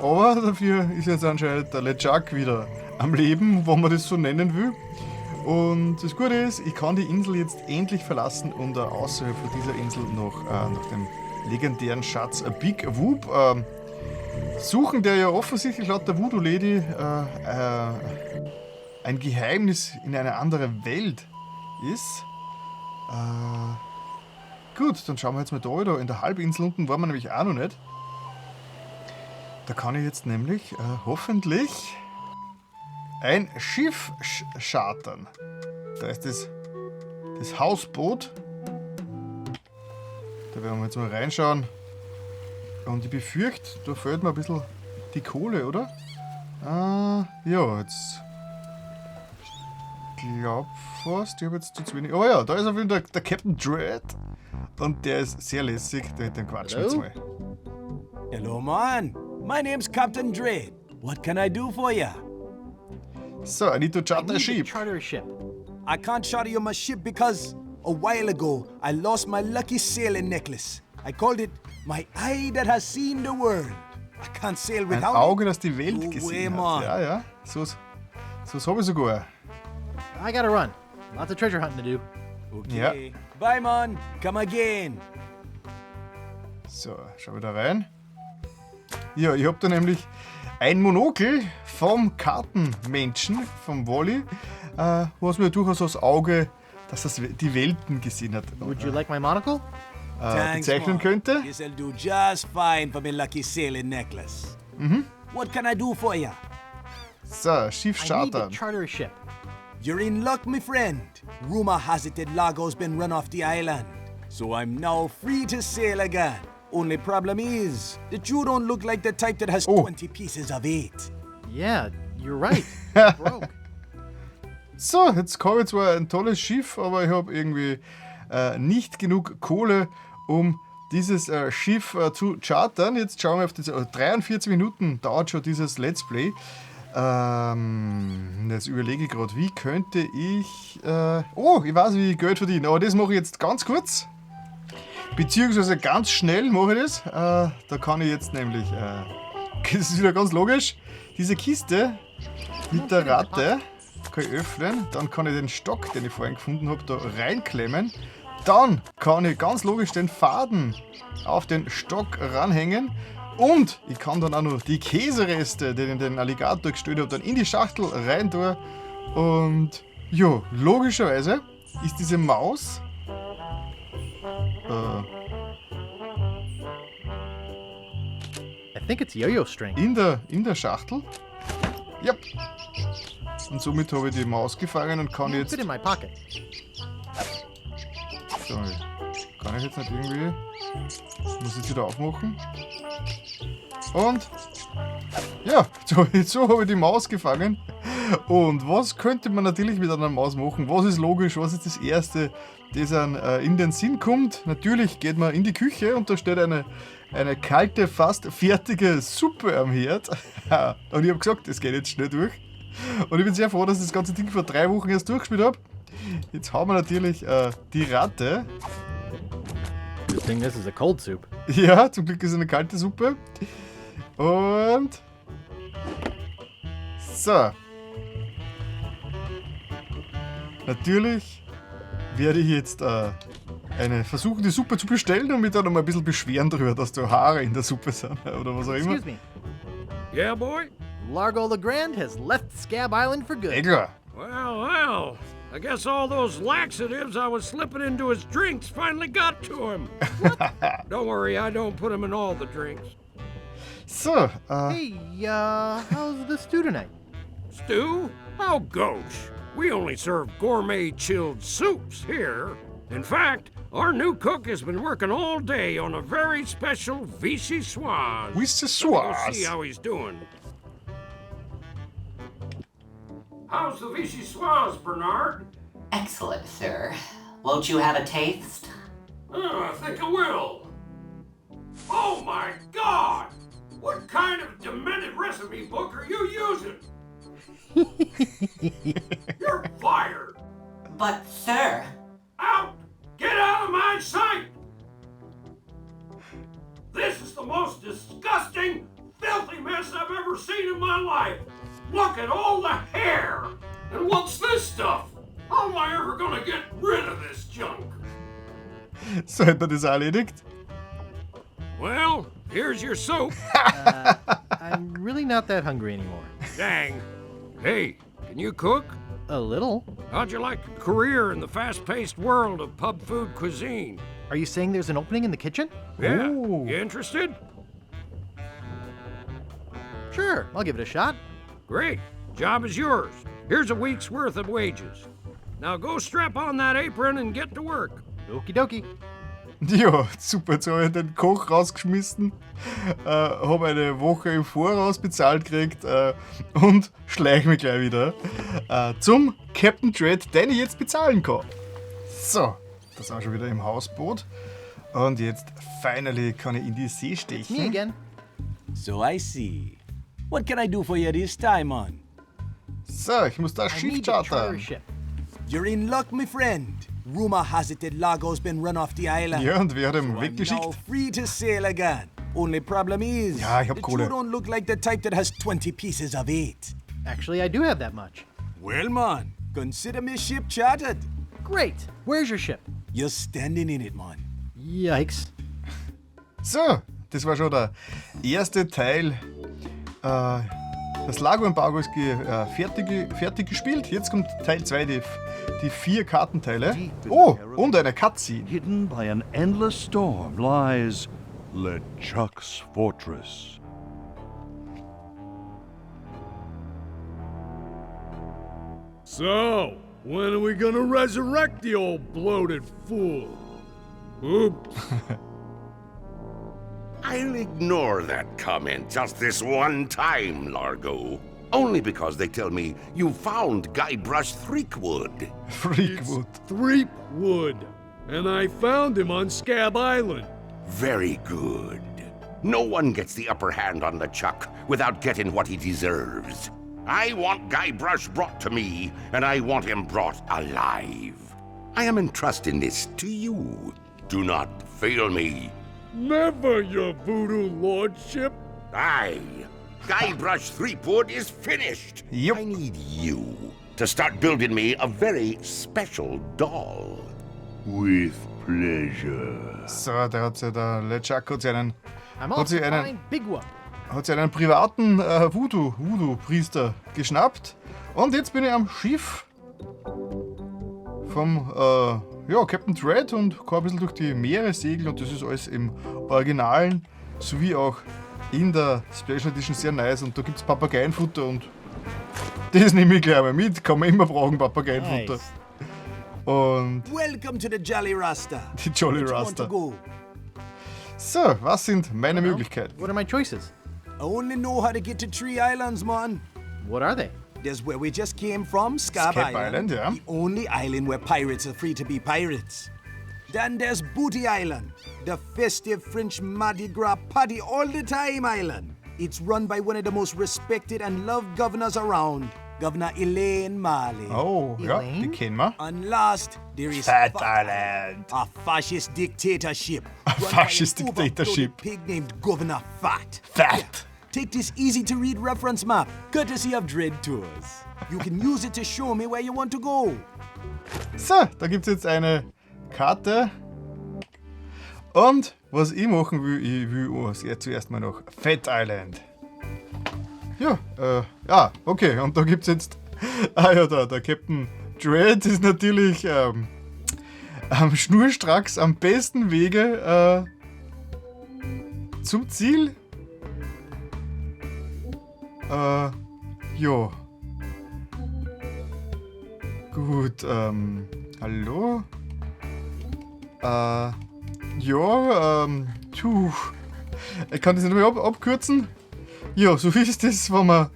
Aber dafür ist jetzt anscheinend der LeChuck wieder am Leben, wenn man das so nennen will. Und das Gute ist, ich kann die Insel jetzt endlich verlassen und außerhalb von dieser Insel nach dem legendären Schatz Big Whoop suchen, der ja offensichtlich laut der Voodoo Lady ein Geheimnis in eine andere Welt ist. Gut, dann schauen wir jetzt mal da in der Halbinsel unten waren wir nämlich auch noch nicht. Da kann ich jetzt nämlich hoffentlich ein Schiff chartern. Da ist das Hausboot. Da werden wir jetzt mal reinschauen. Und ich befürchte, da fehlt mir ein bisschen die Kohle, oder? Ja, jetzt. Ich glaube fast, ich habe jetzt zu wenig. Oh ja, da ist auf jeden Fall der Captain Dread. Und der ist sehr lässig, den quatschen wir jetzt mal. Hello, man. My name's Captain Dread. What can I do for ya? So, I need to charter a ship. Charter a ship. I can't charter you my ship because a while ago I lost my lucky sailing necklace. I called it my eye that has seen the world. I can't sail Ein without Auge, it. das die Welt No way, gesehen man. hat. Ja, ja, so habe ich sogar. I gotta run. Lots of treasure hunting to do. Okay. Ja. Bye, man. Come again. So, schau wieder rein. Ja, ich habe da nämlich ein Monokel vom Kartenmenschen, vom Wally, was mir durchaus das Auge, dass das die Welten gesehen hat. Would you like my monocle? Bezeichnen könnte. This'll do just fine for my lucky sailing necklace. What can I do for ya? So, Schiff I need to chartern. charter a ship. You're in luck, my friend. Rumor has it that Largo's been run off the island. So I'm now free to sail again. Only problem is that you don't look like the type that has 20 pieces of 8. Yeah, you're right. Broke. So, jetzt habe ich zwar ein tolles Schiff, aber ich habe irgendwie nicht genug Kohle, um dieses Schiff zu chartern. Jetzt schauen wir auf das. 43 Minuten dauert schon dieses Let's Play. Jetzt überlege ich gerade, wie könnte ich. Ich weiß, wie ich Geld verdiene, aber das mache ich jetzt ganz kurz. Beziehungsweise ganz schnell mache ich das. Da kann ich jetzt nämlich. Das ist wieder ganz logisch. Diese Kiste mit der Ratte kann ich öffnen. Dann kann ich den Stock, den ich vorhin gefunden habe, da reinklemmen. Dann kann ich ganz logisch den Faden auf den Stock ranhängen. Und ich kann dann auch noch die Käsereste, die ich in den Alligator gestellt habe, dann in die Schachtel rein tun. Und ja, logischerweise ist diese Maus I think it's yo-yo string. in der Schachtel. Ja. Und somit habe ich die Maus gefangen und kann jetzt. Fit in my pocket. So, kann ich jetzt nicht irgendwie. Muss jetzt wieder aufmachen. Und ja, so habe ich die Maus gefangen. Und was könnte man natürlich mit einer Maus machen? Was ist logisch? Was ist das Erste, das dann in den Sinn kommt? Natürlich geht man in die Küche und da steht eine kalte, fast fertige Suppe am Herd. Und ich habe gesagt, das geht jetzt schnell durch. Und ich bin sehr froh, dass ich das ganze Ding vor 3 Wochen erst durchgespielt habe. Jetzt haben wir natürlich die Ratte. Good thing this is a cold soup. Ja, zum Glück ist es eine kalte Suppe. Und... So. Natürlich werde ich jetzt versuchen, die Suppe zu bestellen und mich dann noch mal ein bisschen beschweren darüber, dass da Haare in der Suppe sind oder was auch immer. Excuse me. Yeah, boy? Largo LeGrand has left Scab Island for good. Klar. Well, I guess all those laxatives I was slipping into his drinks finally got to him. Don't worry, I don't put them in all the drinks. So, Hey, how's the stew tonight? Stew? Oh, gosh. We only serve gourmet chilled soups here. In fact, our new cook has been working all day on a very special vichyssoise. Vichyssoise? We'll see how he's doing. How's the vichyssoise, Bernard? Excellent, sir. Won't you have a taste? I think I will. Oh my God! What kind of demented recipe book are you using? You're fired! But, sir... Out! Get out of my sight! This is the most disgusting, filthy mess I've ever seen in my life! Look at all the hair! And what's this stuff? How am I ever gonna get rid of this junk? so hätten wir das erledigt. Well, here's your soup. I'm really not that hungry anymore. Dang. Hey, can you cook? A little. How'd you like a career in the fast-paced world of pub food cuisine? Are you saying there's an opening in the kitchen? Yeah. Ooh. You interested? Sure, I'll give it a shot. Great. Job is yours. Here's a week's worth of wages. Now go strap on that apron and get to work. Okie dokie. Ja, super, jetzt habe ich den Koch rausgeschmissen, habe eine Woche im Voraus bezahlt gekriegt und schleiche mich gleich wieder zum Captain Dread, den ich jetzt bezahlen kann. So, das ist auch schon wieder im Hausboot. Und jetzt finally kann ich in die See Me stechen. again. So I see. What can I do for you this time, man? So, ich muss das I Schiff need a charter chartern. ship. You're in luck, my friend. Rumor has it that Largo's been run off the island. Ja, und wer hat ihn So I'm now weggeschickt? free to sail again. Only problem is, Ja, ich hab that Kohle. you don't look like the type that has 20 pieces of 8. Actually, I do have that much. Well, man, consider me ship chartered. Great. Where's your ship? You're standing in it, man. Yikes. So, das war schon der erste Teil. Das Largo Embargo ist fertig gespielt. Jetzt kommt Teil 2, die 4 Kartenteile. Oh, und eine Cutscene. Hidden by an endless storm lies LeChuck's fortress. So, when are we gonna resurrect the old bloated fool? Oops. I'll ignore that comment just this one time, Largo. Only because they tell me you found Guybrush Threepwood. Threepwood. Threepwood. And I found him on Scab Island. Very good. No one gets the upper hand on LeChuck without getting what he deserves. I want Guybrush brought to me, and I want him brought alive. I am entrusting this to you. Do not fail me. Never, your voodoo lordship. Aye. Guybrush Threepwood is finished. Yep. I need you to start building me a very special doll. With pleasure. So, der LeChuck hat sich einen, I'm hat off sich to einen, find Big One. hat sich einen privaten Voodoo-Priester geschnappt. Und jetzt bin ich am Schiff vom Captain Dread und kann ein bisschen durch die Meere segeln. Und das ist alles im Originalen sowie auch in der Special Edition sehr nice. Und da gibt es Papageienfutter und das nehme ich gleich mal mit. Kann man immer brauchen, Papageienfutter. Nice. Und Welcome to the Jolly Rasta. die Jolly Where do you want to Rasta. go? So, was sind meine Möglichkeiten? What are my choices? I only know how to get to 3 islands, man. What are they? There's where we just came from, Scab Island. Yeah. The only island where pirates are free to be pirates. Then there's Booty Island, the festive French Mardi Gras party all the time island. It's run by one of the most respected and loved governors around, Governor Elaine Marley. Oh, ja, die kennen wir. And last, there is Phatt Island. a fascist dictatorship. A fascist dictatorship. Pig named Governor Phatt. Phatt. Take this easy-to-read reference map, courtesy of Dread Tours. You can use it to show me where you want to go. So, da gibt es jetzt eine Karte. Und was ich machen will, ich will zuerst mal nach Phatt Island. Ja, okay, und da gibt es jetzt. Der Captain Dread ist natürlich schnurstracks am besten Wege zum Ziel. Ja. Gut, hallo? Ich kann das nicht mehr abkürzen. Ja, so ist das, wenn man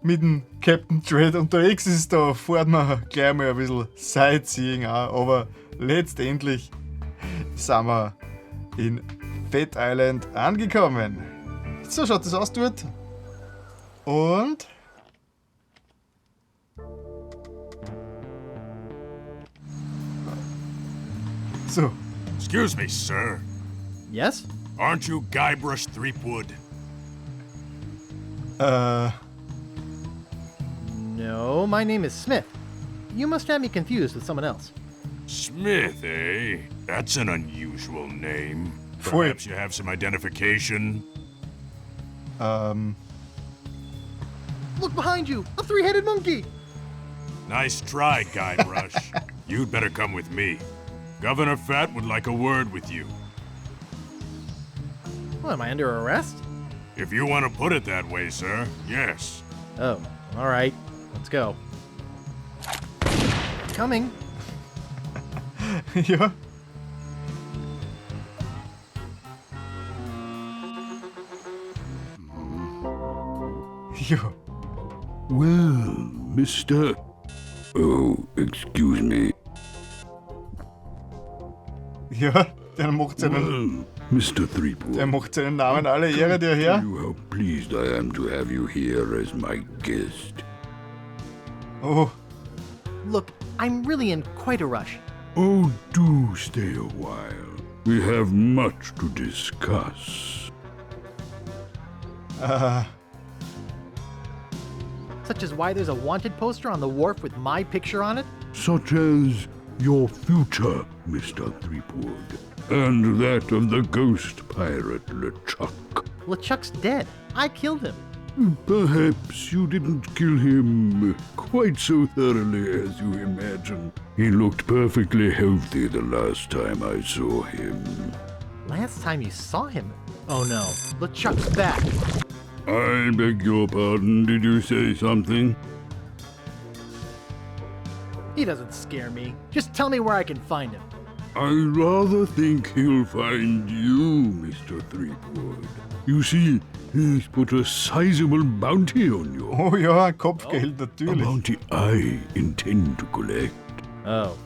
mit dem Captain Dread unterwegs ist, da fährt man gleich mal ein bisschen Sightseeing auch, aber letztendlich sind wir in Phatt Island angekommen. So schaut das aus dort. Und so. Excuse me, sir. Yes? Aren't you Guybrush Threepwood? No, my name is Smith. You must have me confused with someone else. Smith, eh? That's an unusual name. Perhaps you have some identification? Look behind you! A three-headed monkey! Nice try, Guybrush. You'd better come with me. Governor Phatt would like a word with you. Well, am I under arrest? If you want to put it that way, sir, yes. Oh, all right. Let's go. Coming. Ja. Ja. Well, Mr. Oh, excuse me. Ja, der macht seinen. Mr. Threepwood. Der macht seinen Namen alle Ehre, der Herr. You how pleased I am to have you here as my guest. Oh. Look, I'm really in quite a rush. Oh, do stay a while. We have much to discuss. Such as why there's a wanted poster on the wharf with my picture on it? Such as your future, Mr. Threepwood, and that of the ghost pirate LeChuck. LeChuck's dead. I killed him. Perhaps you didn't kill him quite so thoroughly as you imagine. He looked perfectly healthy the last time I saw him. Last time you saw him? Oh no, LeChuck's back. I beg your pardon, did you say something? He doesn't scare me. Just tell me where I can find him. I rather think he'll find you, Mr. Threepwood. You see, he's put a sizable bounty on you. Oh ja, Kopfgeld natürlich. A bounty I intend to collect. Oh.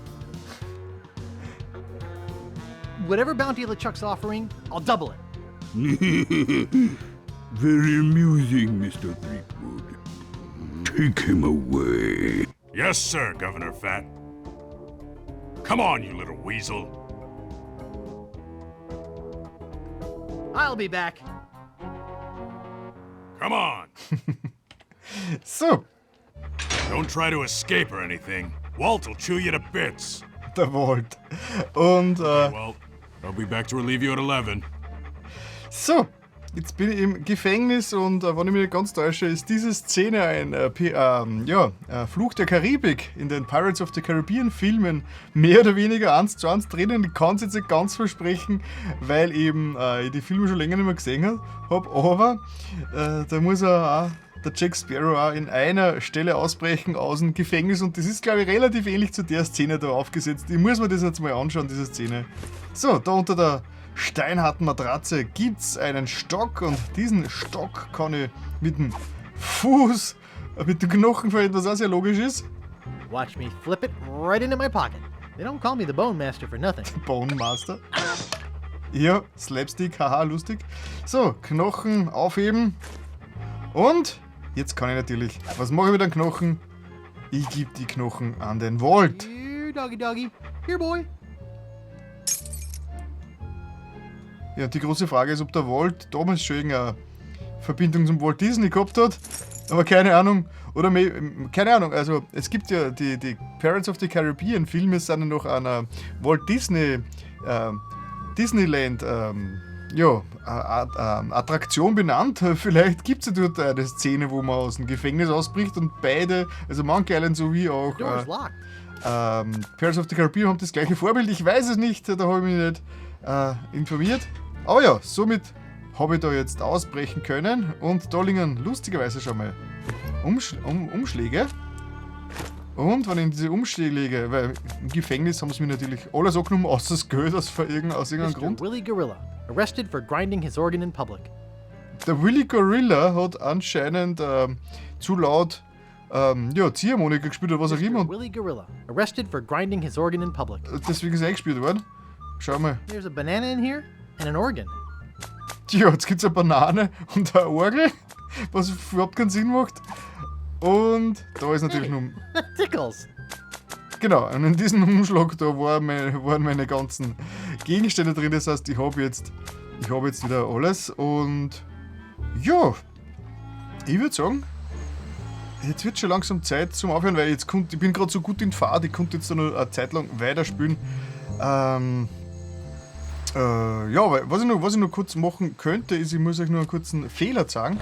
Whatever bounty LeChuck's offering, I'll double it. Very amusing, Mr. Threepwood. Take him away. Yes, sir, Governor Phatt. Come on, you little weasel. I'll be back. Come on. So. Don't try to escape or anything. Walt will chew you to bits. Der Walt. Und, Well, I'll be back to relieve you at 11. So. Jetzt bin ich im Gefängnis und wenn ich mich nicht ganz täusche, ist diese Szene ein Fluch der Karibik in den Pirates of the Caribbean Filmen mehr oder weniger 1:1 drinnen. Ich kann es jetzt nicht ganz versprechen, weil eben ich die Filme schon länger nicht mehr gesehen habe, aber da muss der Jack Sparrow auch in einer Stelle ausbrechen aus dem Gefängnis und das ist, glaube ich, relativ ähnlich zu der Szene da aufgesetzt. Ich muss mir das jetzt mal anschauen, diese Szene. So, da unter der steinharten Matratze gibt's einen Stock und diesen Stock kann ich mit dem Fuß, mit dem Knochen verwenden, was auch sehr logisch ist. Watch me flip it right into my pocket. They don't call me the Bone Master for nothing. Bone Master. Ja, Slapstick, haha, lustig. So, Knochen aufheben und jetzt kann ich natürlich, was mache ich mit dem Knochen? Ich gebe die Knochen an den Walt. Here, doggy doggy. Here, boy. Ja, die große Frage ist, ob der Walt damals schon irgendeine Verbindung zum Walt Disney gehabt hat. Aber keine Ahnung. Oder keine Ahnung. Also es gibt ja die Pirates of the Caribbean Filme sind ja noch einer Walt Disney Disneyland Attraktion benannt. Vielleicht gibt es ja dort eine Szene, wo man aus dem Gefängnis ausbricht und beide, also Monkey Island sowie auch Pirates of the Caribbean haben das gleiche Vorbild. Ich weiß es nicht, da habe ich mich nicht informiert. Aber ja, somit habe ich da jetzt ausbrechen können und da liegen lustigerweise schon mal Umschläge. Und wenn ich in diese Umschläge lege, weil im Gefängnis haben sie mir natürlich alles angenommen, außer das Geld aus irgendeinem Grund. Willy Gorilla, arrested for grinding his organ in public. Der Willy Gorilla hat anscheinend zu laut Ziehharmonika gespielt oder was auch immer. Willy Gorilla, arrested for grinding his organ in public. Deswegen ist er eingespielt worden. Schau mal. There's a banana in here and an organ. Tja, jetzt gibt es eine Banane und eine Orgel, was überhaupt keinen Sinn macht. Und da ist natürlich nur... Tickles. Genau, und in diesem Umschlag da waren meine ganzen Gegenstände drin. Das heißt, ich habe jetzt wieder alles. Und ja, ich würde sagen, jetzt wird schon langsam Zeit zum Aufhören, weil ich bin gerade so gut in Fahrt, ich konnte jetzt noch eine Zeit lang weiterspielen. Was ich noch kurz machen könnte, ist, ich muss euch nur einen kurzen Fehler zeigen.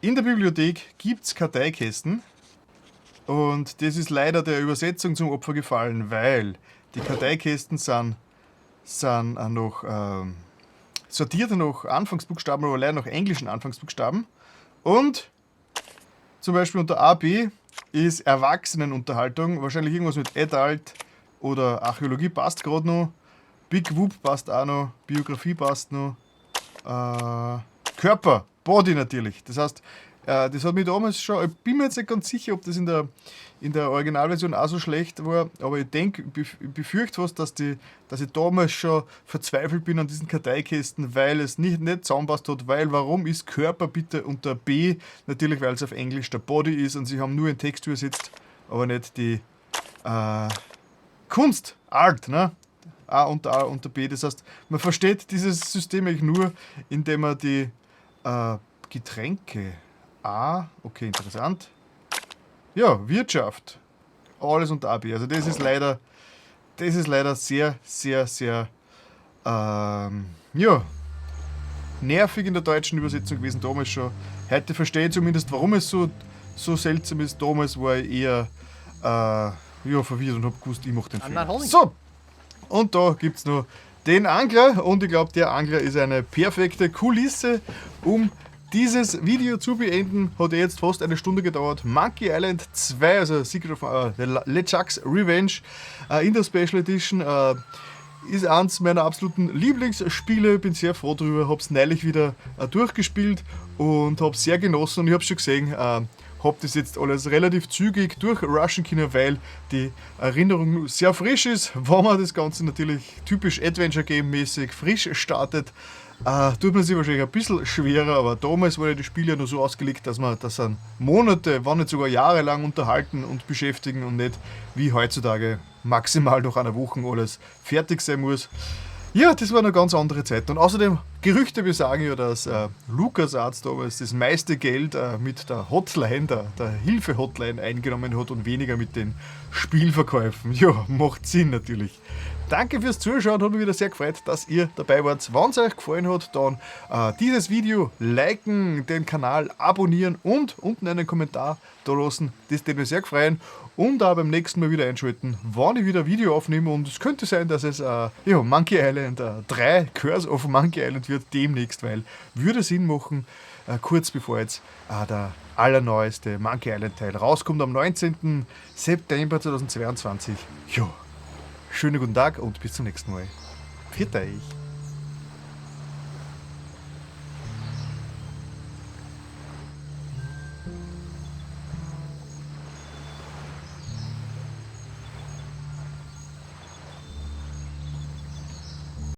In der Bibliothek gibt es Karteikästen und das ist leider der Übersetzung zum Opfer gefallen, weil die Karteikästen sind noch sortiert nach Anfangsbuchstaben, aber leider nach englischen Anfangsbuchstaben. Und zum Beispiel unter AB ist Erwachsenenunterhaltung, wahrscheinlich irgendwas mit Adult oder Archäologie passt gerade noch. Big Whoop passt auch noch, Biografie passt noch, Körper, Body natürlich. Das heißt, das hat mich damals schon, ich bin mir jetzt nicht ganz sicher, ob das in der Originalversion auch so schlecht war, aber ich denke, ich befürchte was, dass ich damals schon verzweifelt bin an diesen Karteikästen, weil es nicht zusammenpasst hat, weil warum ist Körper bitte unter B? Natürlich, weil es auf Englisch der Body ist und sie haben nur einen Text übersetzt, aber nicht die Kunst, Art, ne? A unter B. Das heißt, man versteht dieses System eigentlich nur, indem man die Getränke okay, interessant. Ja, Wirtschaft. Alles unter AB. Also das ist leider sehr, sehr, sehr nervig in der deutschen Übersetzung gewesen, damals schon. Heute verstehe ich zumindest, warum es so seltsam ist. Damals war ich eher verwirrt und habe gewusst, ich mache den Fehler. So! Und da gibt es noch den Angler und ich glaube, der Angler ist eine perfekte Kulisse, um dieses Video zu beenden. Hat jetzt fast eine Stunde gedauert. Monkey Island 2, also Secret of LeChuck's Revenge in der Special Edition, ist eins meiner absoluten Lieblingsspiele. Bin sehr froh drüber, habe es neulich wieder durchgespielt und habe es sehr genossen und ich habe schon gesehen, habe das jetzt alles relativ zügig durchrushen können, weil die Erinnerung sehr frisch ist. Wenn man das Ganze natürlich typisch Adventure-Game-mäßig frisch startet, tut man sich wahrscheinlich ein bisschen schwerer, aber damals war ja das Spiel ja nur so ausgelegt, dass man das an Monate, wenn nicht sogar Jahre lang unterhalten und beschäftigen und nicht wie heutzutage maximal nach einer Woche alles fertig sein muss. Ja, das war eine ganz andere Zeit. Und außerdem, Gerüchte besagen ja, dass LucasArts damals das meiste Geld mit der Hotline, der Hilfe-Hotline eingenommen hat und weniger mit den Spielverkäufen. Ja, macht Sinn natürlich. Danke fürs Zuschauen, hat mich wieder sehr gefreut, dass ihr dabei wart. Wenn es euch gefallen hat, dann dieses Video liken, den Kanal abonnieren und unten einen Kommentar da lassen. Das würde mich sehr freuen. Und auch beim nächsten Mal wieder einschalten, wann ich wieder ein Video aufnehme. Und es könnte sein, dass es Monkey Island 3 Curse of Monkey Island wird demnächst, weil würde Sinn machen, kurz bevor jetzt der allerneueste Monkey Island Teil rauskommt am 19. September 2022. Ja, schönen guten Tag und bis zum nächsten Mal. Pfiat euch.